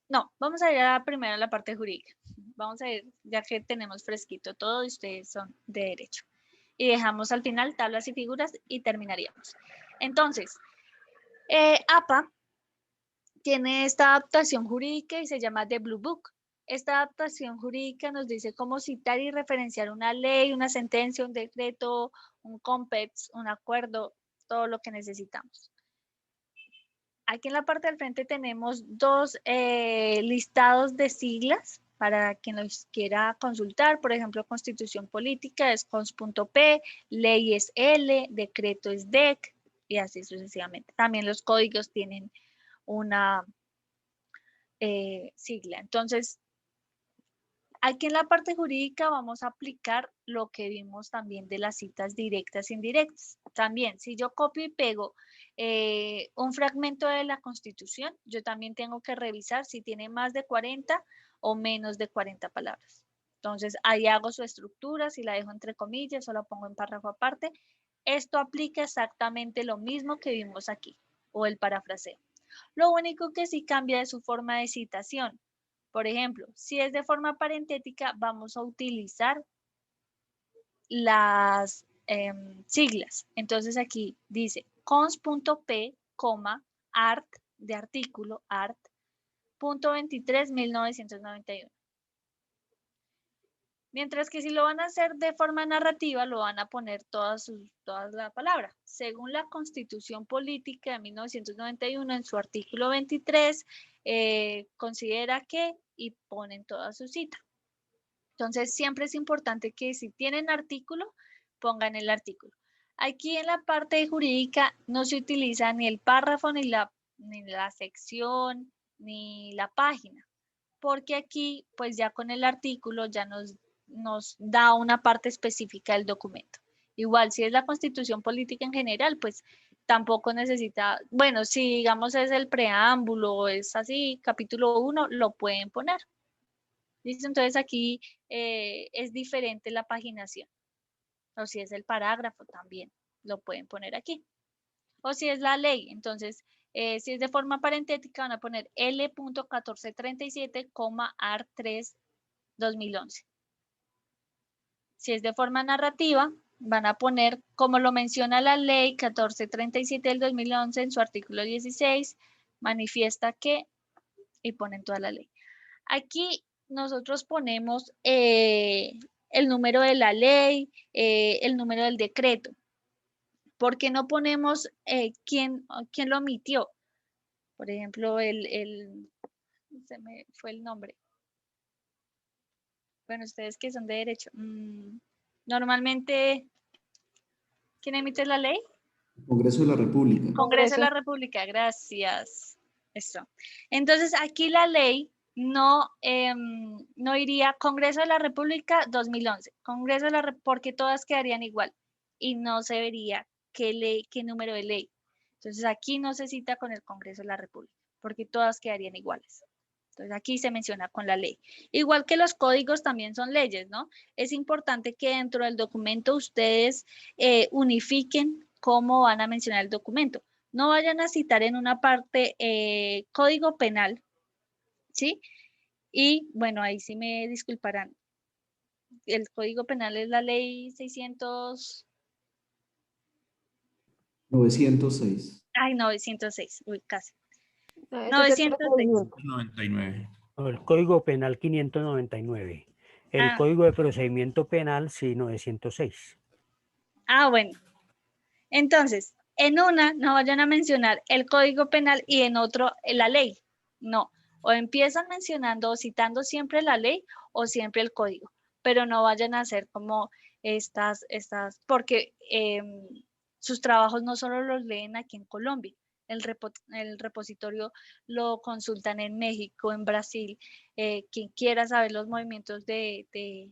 No, vamos a ir a primero a la parte jurídica. Vamos a ir, ya que tenemos fresquito todo y ustedes son de derecho. Y dejamos al final tablas y figuras y terminaríamos. Entonces, APA tiene esta adaptación jurídica y se llama The Blue Book. Esta adaptación jurídica nos dice cómo citar y referenciar una ley, una sentencia, un decreto, un COMPETS, un acuerdo, todo lo que necesitamos. Aquí en la parte del frente tenemos dos listados de siglas para quien los quiera consultar. Por ejemplo, Constitución Política es cons.p, ley es L, decreto es DEC y así sucesivamente. También los códigos tienen una sigla. Entonces, aquí en la parte jurídica vamos a aplicar lo que vimos también de las citas directas e indirectas. También, si yo copio y pego un fragmento de la Constitución, yo también tengo que revisar si tiene más de 40 o menos de 40 palabras. Entonces, ahí hago su estructura, si la dejo entre comillas o la pongo en párrafo aparte. Esto aplica exactamente lo mismo que vimos aquí, o el parafraseo. Lo único que sí cambia es su forma de citación. Por ejemplo, si es de forma parentética, vamos a utilizar las siglas. Entonces aquí dice cons.p, art de artículo, art, punto 23, 1991. Mientras que si lo van a hacer de forma narrativa, lo van a poner todas la palabra. Según la Constitución Política de 1991, en su artículo 23, considera que y ponen toda su cita. Entonces, siempre es importante que si tienen artículo, pongan el artículo. Aquí en la parte jurídica no se utiliza ni el párrafo, ni la sección, ni la página, porque aquí, pues ya con el artículo ya nos da una parte específica del documento. Igual, si es la Constitución Política en general, pues tampoco necesita, bueno, si digamos es el preámbulo, es así, capítulo 1, lo pueden poner. ¿Listo? Entonces aquí es diferente la paginación. O si es el parágrafo también, lo pueden poner aquí. O si es la ley, entonces, si es de forma parentética, van a poner L.1437, AR 3, 2011. Si es de forma narrativa, van a poner, como lo menciona la ley 1437 del 2011 en su artículo 16, manifiesta que, y ponen toda la ley. Aquí nosotros ponemos el número de la ley, el número del decreto. ¿Por qué no ponemos quién lo emitió? Por ejemplo, se me fue el nombre. Bueno, ustedes que son de derecho. Normalmente, ¿quién emite la ley? Congreso de la República. Congreso de la República, gracias. Eso. Entonces, aquí la ley no iría Congreso de la República 2011, Congreso de la porque todas quedarían igual y no se vería qué número de ley. Entonces, aquí no se cita con el Congreso de la República, porque todas quedarían iguales. Entonces, aquí se menciona con la ley. Igual que los códigos también son leyes, ¿no? Es importante que dentro del documento ustedes unifiquen cómo van a mencionar el documento. No vayan a citar en una parte código penal, ¿sí? Y bueno, ahí sí me disculparán. El código penal es la ley 600... 906. Ay, 906, uy, casi. 906. 99. El Código Penal 599. El Código de Procedimiento Penal, sí, 906. Bueno. Entonces, en una no vayan a mencionar el Código Penal y en otro la ley. No. O empiezan mencionando o citando siempre la ley o siempre el código. Pero no vayan a hacer como estas porque sus trabajos no solo los leen aquí en Colombia. El repositorio lo consultan en México, en Brasil. Quien quiera saber los movimientos de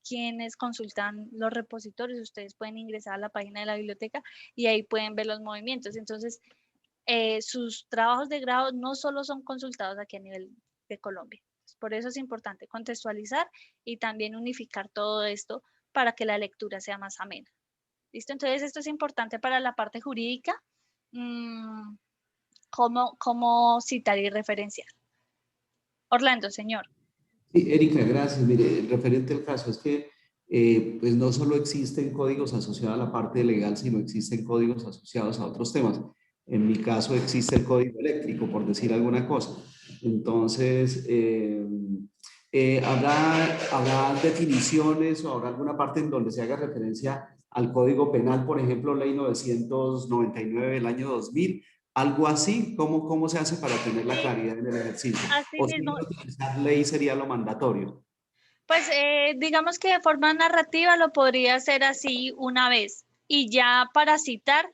quienes consultan los repositorios. Ustedes pueden ingresar a la página de la biblioteca y ahí pueden ver los movimientos. Entonces, sus trabajos de grado no solo son consultados aquí a nivel de Colombia. Por eso es importante contextualizar y también unificar todo esto para que la lectura sea más amena. ¿Listo? Entonces, esto es importante para la parte jurídica. ¿Cómo citar y referenciar? Orlando, señor. Sí, Erika, gracias. Mire, referente al caso, es que pues no solo existen códigos asociados a la parte legal, sino existen códigos asociados a otros temas. En mi caso existe el código eléctrico, por decir alguna cosa. Entonces, ¿habrá definiciones o habrá alguna parte en donde se haga referencia al Código Penal, por ejemplo, Ley 999 del año 2000? Algo así, ¿cómo se hace para tener la claridad en el ejercicio? Así ¿O mismo, simplemente utilizar ley sería lo mandatorio? pues digamos que de forma narrativa lo podría hacer así una vez y ya para citar,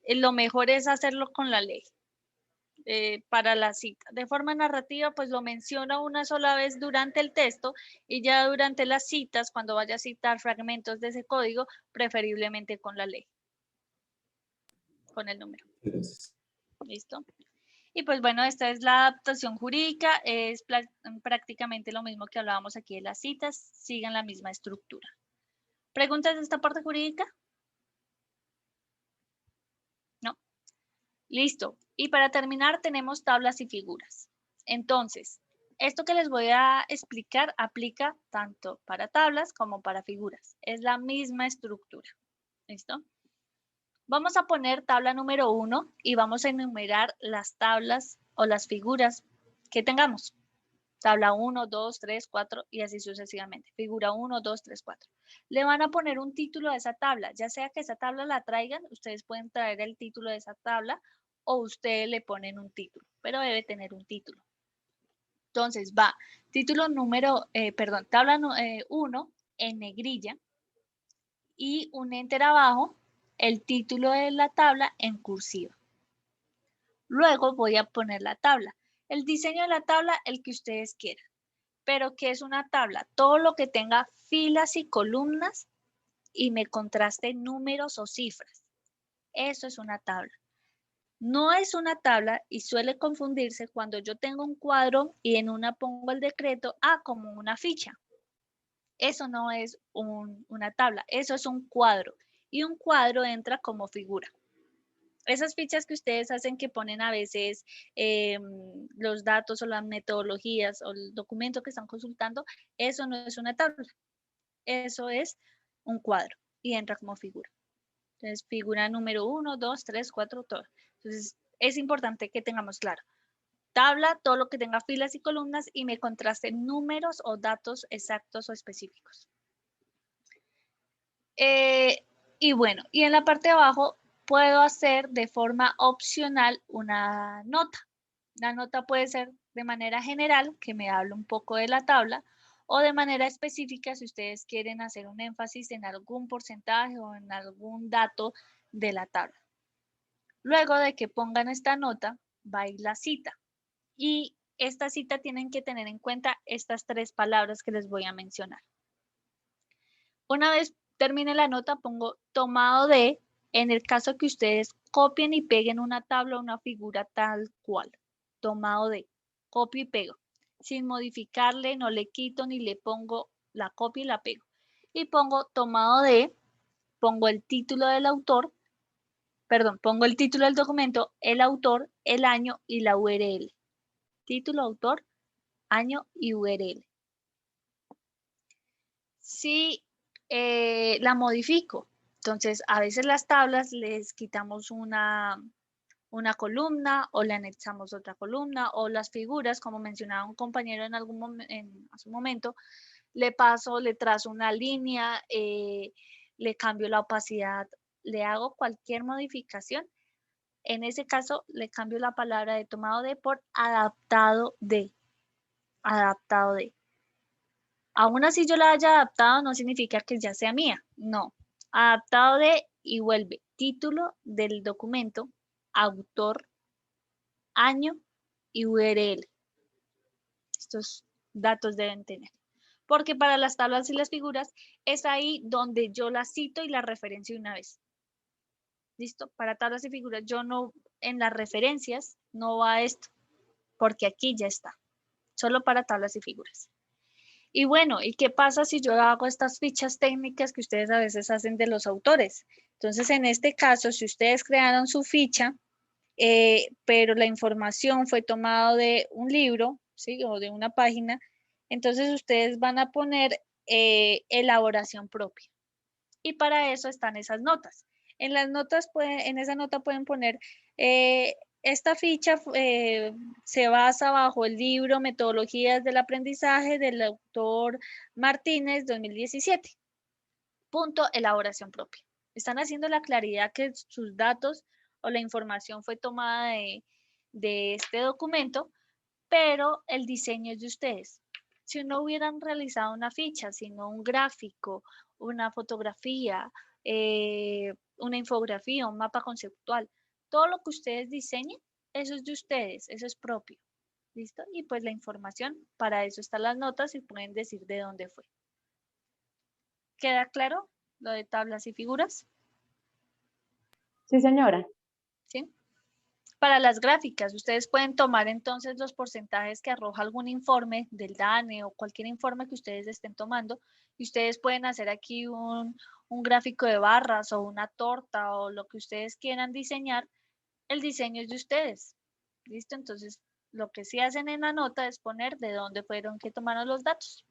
lo mejor es hacerlo con la ley. Para la cita. De forma narrativa, pues lo menciona una sola vez durante el texto y ya durante las citas, cuando vaya a citar fragmentos de ese código, preferiblemente con la ley, con el número. Gracias. ¿Listo? Y pues bueno, esta es la adaptación jurídica, es prácticamente lo mismo que hablábamos aquí de las citas, siguen la misma estructura. ¿Preguntas de esta parte jurídica? No. Listo. Y para terminar tenemos tablas y figuras. Entonces, esto que les voy a explicar aplica tanto para tablas como para figuras. Es la misma estructura. ¿Listo? Vamos a poner tabla número 1 y vamos a enumerar las tablas o las figuras que tengamos. Tabla 1, 2, 3, 4 y así sucesivamente. Figura 1, 2, 3, 4. Le van a poner un título a esa tabla. Ya sea que esa tabla la traigan, ustedes pueden traer el título de esa tabla o ustedes le ponen un título, pero debe tener un título. Entonces va, tabla 1 en negrilla y un enter abajo, el título de la tabla en cursiva. Luego voy a poner la tabla. El diseño de la tabla, el que ustedes quieran. Pero ¿qué es una tabla? Todo lo que tenga filas y columnas y me contraste números o cifras. Eso es una tabla. No es una tabla y suele confundirse cuando yo tengo un cuadro y en una pongo el decreto como una ficha. Eso no es una tabla, eso es un cuadro y un cuadro entra como figura. Esas fichas que ustedes hacen que ponen a veces los datos o las metodologías o el documento que están consultando, eso no es una tabla, eso es un cuadro y entra como figura. Entonces, figura número 1, 2, 3, 4, todo. Entonces, es importante que tengamos claro. Tabla, todo lo que tenga filas y columnas y me contrasten números o datos exactos o específicos. Y bueno, y en la parte de abajo puedo hacer de forma opcional una nota. La nota puede ser de manera general, que me hable un poco de la tabla, o de manera específica si ustedes quieren hacer un énfasis en algún porcentaje o en algún dato de la tabla. Luego de que pongan esta nota, va a ir la cita. Y esta cita tienen que tener en cuenta estas 3 palabras que les voy a mencionar. Una vez termine la nota, pongo tomado de, en el caso que ustedes copien y peguen una tabla o una figura tal cual. Tomado de, copio y pego. Sin modificarle, no le quito ni le pongo, la copio y la pego. Y pongo tomado de, pongo el título del autor, pongo el título del documento, el autor, el año y la URL. Título, autor, año y URL. Si la modifico, entonces a veces las tablas les quitamos una columna o le anexamos otra columna o las figuras, como mencionaba un compañero en hace un momento, le trazo una línea, le cambio la opacidad, le hago cualquier modificación. En ese caso, le cambio la palabra de tomado de por adaptado de. Adaptado de. Aún así yo la haya adaptado no significa que ya sea mía. No. Adaptado de y vuelve título del documento, autor, año y URL. Estos datos deben tener. porque para las tablas y las figuras es ahí donde yo las cito y las referencio una vez. ¿Listo? Para tablas y figuras, yo no, en las referencias no va esto, porque aquí ya está, solo para tablas y figuras. Y bueno, ¿y qué pasa si yo hago estas fichas técnicas que ustedes a veces hacen de los autores? Entonces, en este caso, si ustedes crearon su ficha, pero la información fue tomada de un libro, ¿sí? O de una página, entonces ustedes van a poner elaboración propia. Y para eso están esas notas. En las notas, en esa nota pueden poner, esta ficha se basa bajo el libro Metodologías del Aprendizaje del autor Martínez 2017. Punto, elaboración propia. Están haciendo la claridad que sus datos o la información fue tomada de este documento, pero el diseño es de ustedes. Si no hubieran realizado una ficha, sino un gráfico, una fotografía, una infografía, un mapa conceptual, todo lo que ustedes diseñen, eso es de ustedes, eso es propio. ¿Listo? Y pues la información, para eso están las notas y pueden decir de dónde fue. ¿Queda claro lo de tablas y figuras? Sí, señora. ¿Sí? Para las gráficas, ustedes pueden tomar entonces los porcentajes que arroja algún informe del DANE o cualquier informe que ustedes estén tomando y ustedes pueden hacer aquí un gráfico de barras o una torta o lo que ustedes quieran diseñar. El diseño es de ustedes. ¿Listo? Entonces, lo que sí hacen en la nota es poner de dónde fueron que tomaron los datos.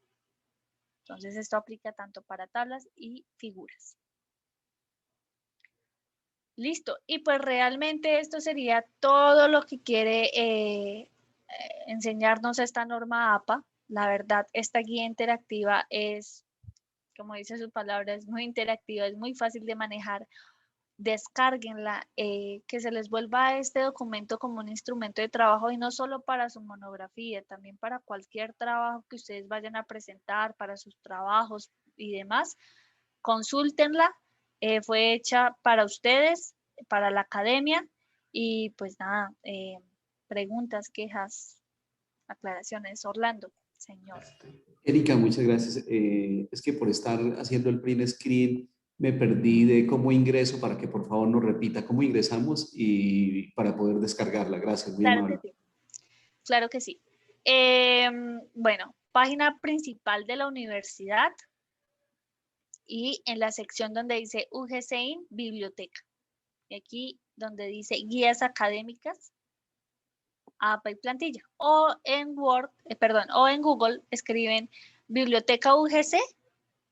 Entonces, esto aplica tanto para tablas y figuras. Listo. Y pues realmente esto sería todo lo que quiere enseñarnos esta norma APA. La verdad, esta guía interactiva es, como dice su palabra, es muy interactiva, es muy fácil de manejar. Descárguenla, que se les vuelva este documento como un instrumento de trabajo y no solo para su monografía, también para cualquier trabajo que ustedes vayan a presentar, para sus trabajos y demás. Consúltenla, fue hecha para ustedes, para la academia y pues nada, preguntas, quejas, aclaraciones. Orlando, señor. Erika, muchas gracias. Es que por estar haciendo el print screen me perdí de cómo ingreso para que por favor nos repita cómo ingresamos y para poder descargarla. Gracias, muy Claro amable. que sí. Claro que sí. Bueno, página principal de la universidad y en la sección donde dice UGCIN, biblioteca. Y aquí donde dice guías académicas, APA y plantilla. O en Word, o en Google escriben biblioteca UGC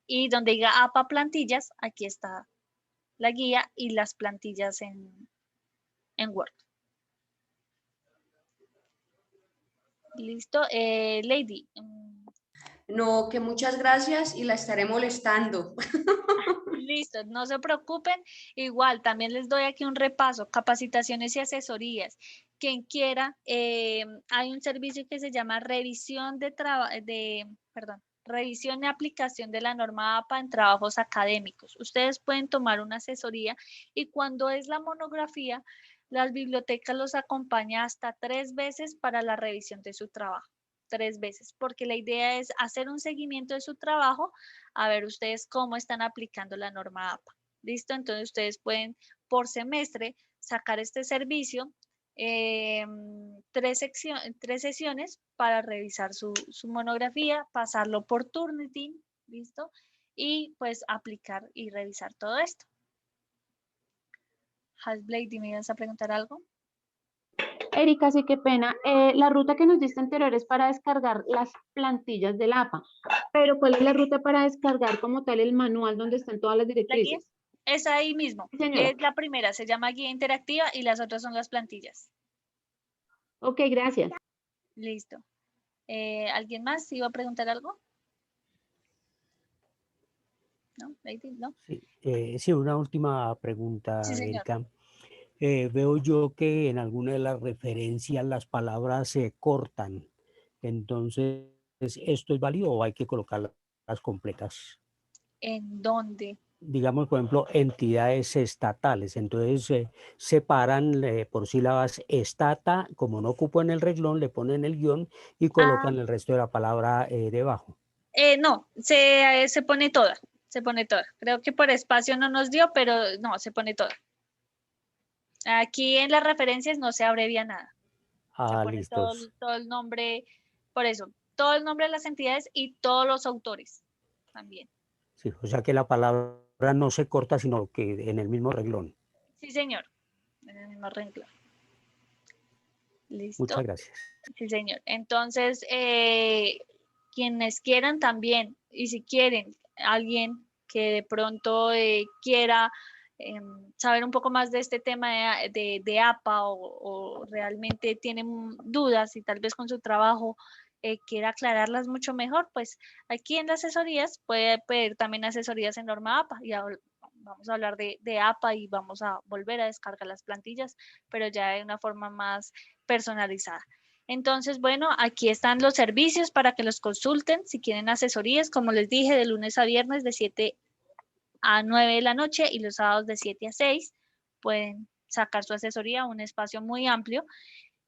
y donde diga APA plantillas, aquí está la guía y las plantillas en Word. Listo, Lady. No, que muchas gracias y la estaré molestando. Listo, no se preocupen. Igual, también les doy aquí un repaso, capacitaciones y asesorías. Quien quiera, hay un servicio que se llama revisión revisión y aplicación de la norma APA en trabajos académicos. Ustedes pueden tomar una asesoría y cuando es la monografía, las bibliotecas los acompañan hasta 3 veces para la revisión de su trabajo. 3 veces, porque la idea es hacer un seguimiento de su trabajo, a ver ustedes cómo están aplicando la norma APA. ¿Listo? Entonces ustedes pueden por semestre sacar este servicio, 3 sesiones para revisar su monografía, pasarlo por Turnitin, ¿listo? Y pues aplicar y revisar todo esto. Hasblade, ¿me ibas a preguntar algo? Erika, sí, qué pena. La ruta que nos diste anterior es para descargar las plantillas del APA, pero ¿cuál es la ruta para descargar como tal el manual donde están todas las La guía directrices? es ahí mismo. Sí, señora. Es la primera, se llama guía interactiva y las otras son las plantillas. Ok, gracias. Listo. ¿Alguien más iba a preguntar algo? ¿No? Lady, ¿no? Sí, una última pregunta, Sí, señor. Erika. Veo yo que en alguna de las referencias las palabras se cortan. Entonces, ¿esto es válido o hay que colocarlas completas? ¿En dónde? Digamos, por ejemplo, entidades estatales. Entonces, separan por sílabas estata, como no ocupan el renglón, le ponen el guión y colocan el resto de la palabra debajo. No, se pone toda, se pone toda. Creo que por espacio no nos dio, pero no, se pone toda. Aquí en las referencias no se abrevia nada. Se Ah, pone listos. todo el nombre, por eso, todo el nombre de las entidades y todos los autores también. Sí, o sea que la palabra no se corta, sino que en el mismo renglón. Sí, señor, en el mismo renglón. Listo. Muchas gracias. Sí, señor. Entonces, quienes quieran también, y si quieren, alguien que de pronto quiera saber un poco más de este tema de APA o realmente tienen dudas y tal vez con su trabajo quiera aclararlas mucho mejor, pues aquí en las asesorías puede pedir también asesorías en norma APA. Y vamos a hablar de APA y vamos a volver a descargar las plantillas, pero ya de una forma más personalizada. Entonces, bueno, aquí están los servicios para que los consulten. Si quieren asesorías, como les dije, de lunes a viernes de 7 a 9 de la noche y los sábados de 7 a 6, pueden sacar su asesoría, un espacio muy amplio.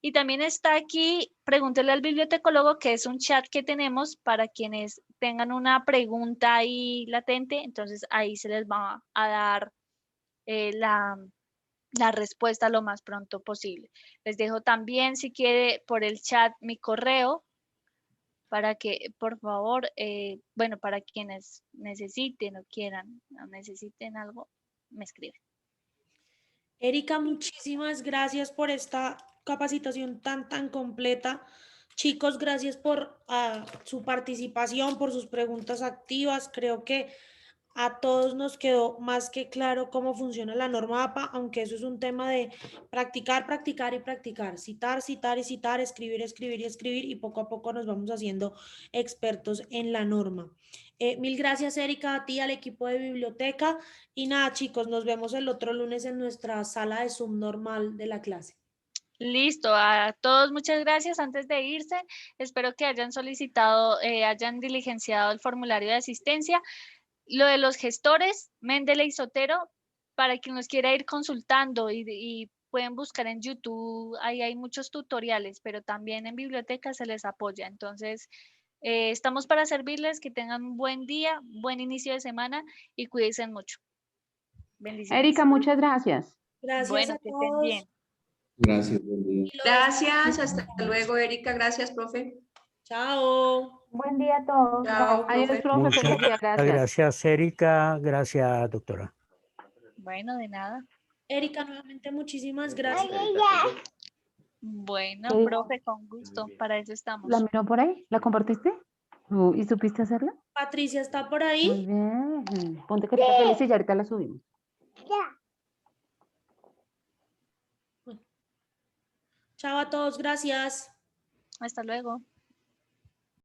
Y también está aquí, pregúntele al bibliotecólogo, que es un chat que tenemos para quienes tengan una pregunta ahí latente, entonces ahí se les va a dar la respuesta lo más pronto posible. Les dejo también, si quiere, por el chat mi correo para que, por favor, bueno, para quienes necesiten o quieran o necesiten algo, me escriben. Erika, muchísimas gracias por esta capacitación tan completa. Chicos, gracias por su participación, por sus preguntas activas. Creo que a todos nos quedó más que claro cómo funciona la norma APA, aunque eso es un tema de practicar, practicar y practicar, citar, citar y citar, escribir, escribir y escribir, y poco a poco nos vamos haciendo expertos en la norma. Mil gracias, Erika, a ti, al equipo de biblioteca, y nada, chicos, nos vemos el otro lunes en nuestra sala de Zoom normal de la clase. Listo, a todos muchas gracias. Antes de irse, espero que hayan solicitado, hayan diligenciado el formulario de asistencia. Lo de los gestores, Mendeley y Sotero, para quien nos quiera ir consultando y pueden buscar en YouTube, ahí hay muchos tutoriales, pero también en biblioteca se les apoya. Entonces, estamos para servirles, que tengan un buen día, buen inicio de semana y cuídense mucho. Bendiciones. Erika, muchas gracias. Gracias bueno, a que estén todos. bien. Gracias, buen día. Gracias, hasta luego, Erika. Gracias, profe. Chao. Buen día a todos. Chao, Adiós, profe. profe. Muchas Feliz día. Gracias. gracias, Erika. Gracias, doctora. Bueno, de nada. Erika, nuevamente muchísimas gracias. Bueno, ¿Qué dijo? profe, con gusto, para eso estamos. ¿La miró por ahí? ¿La compartiste? ¿Y supiste hacerla? Patricia, ¿está por Muy ahí? bien. Ponte carita feliz y ya ahorita la subimos. Chao a todos, gracias. Hasta luego.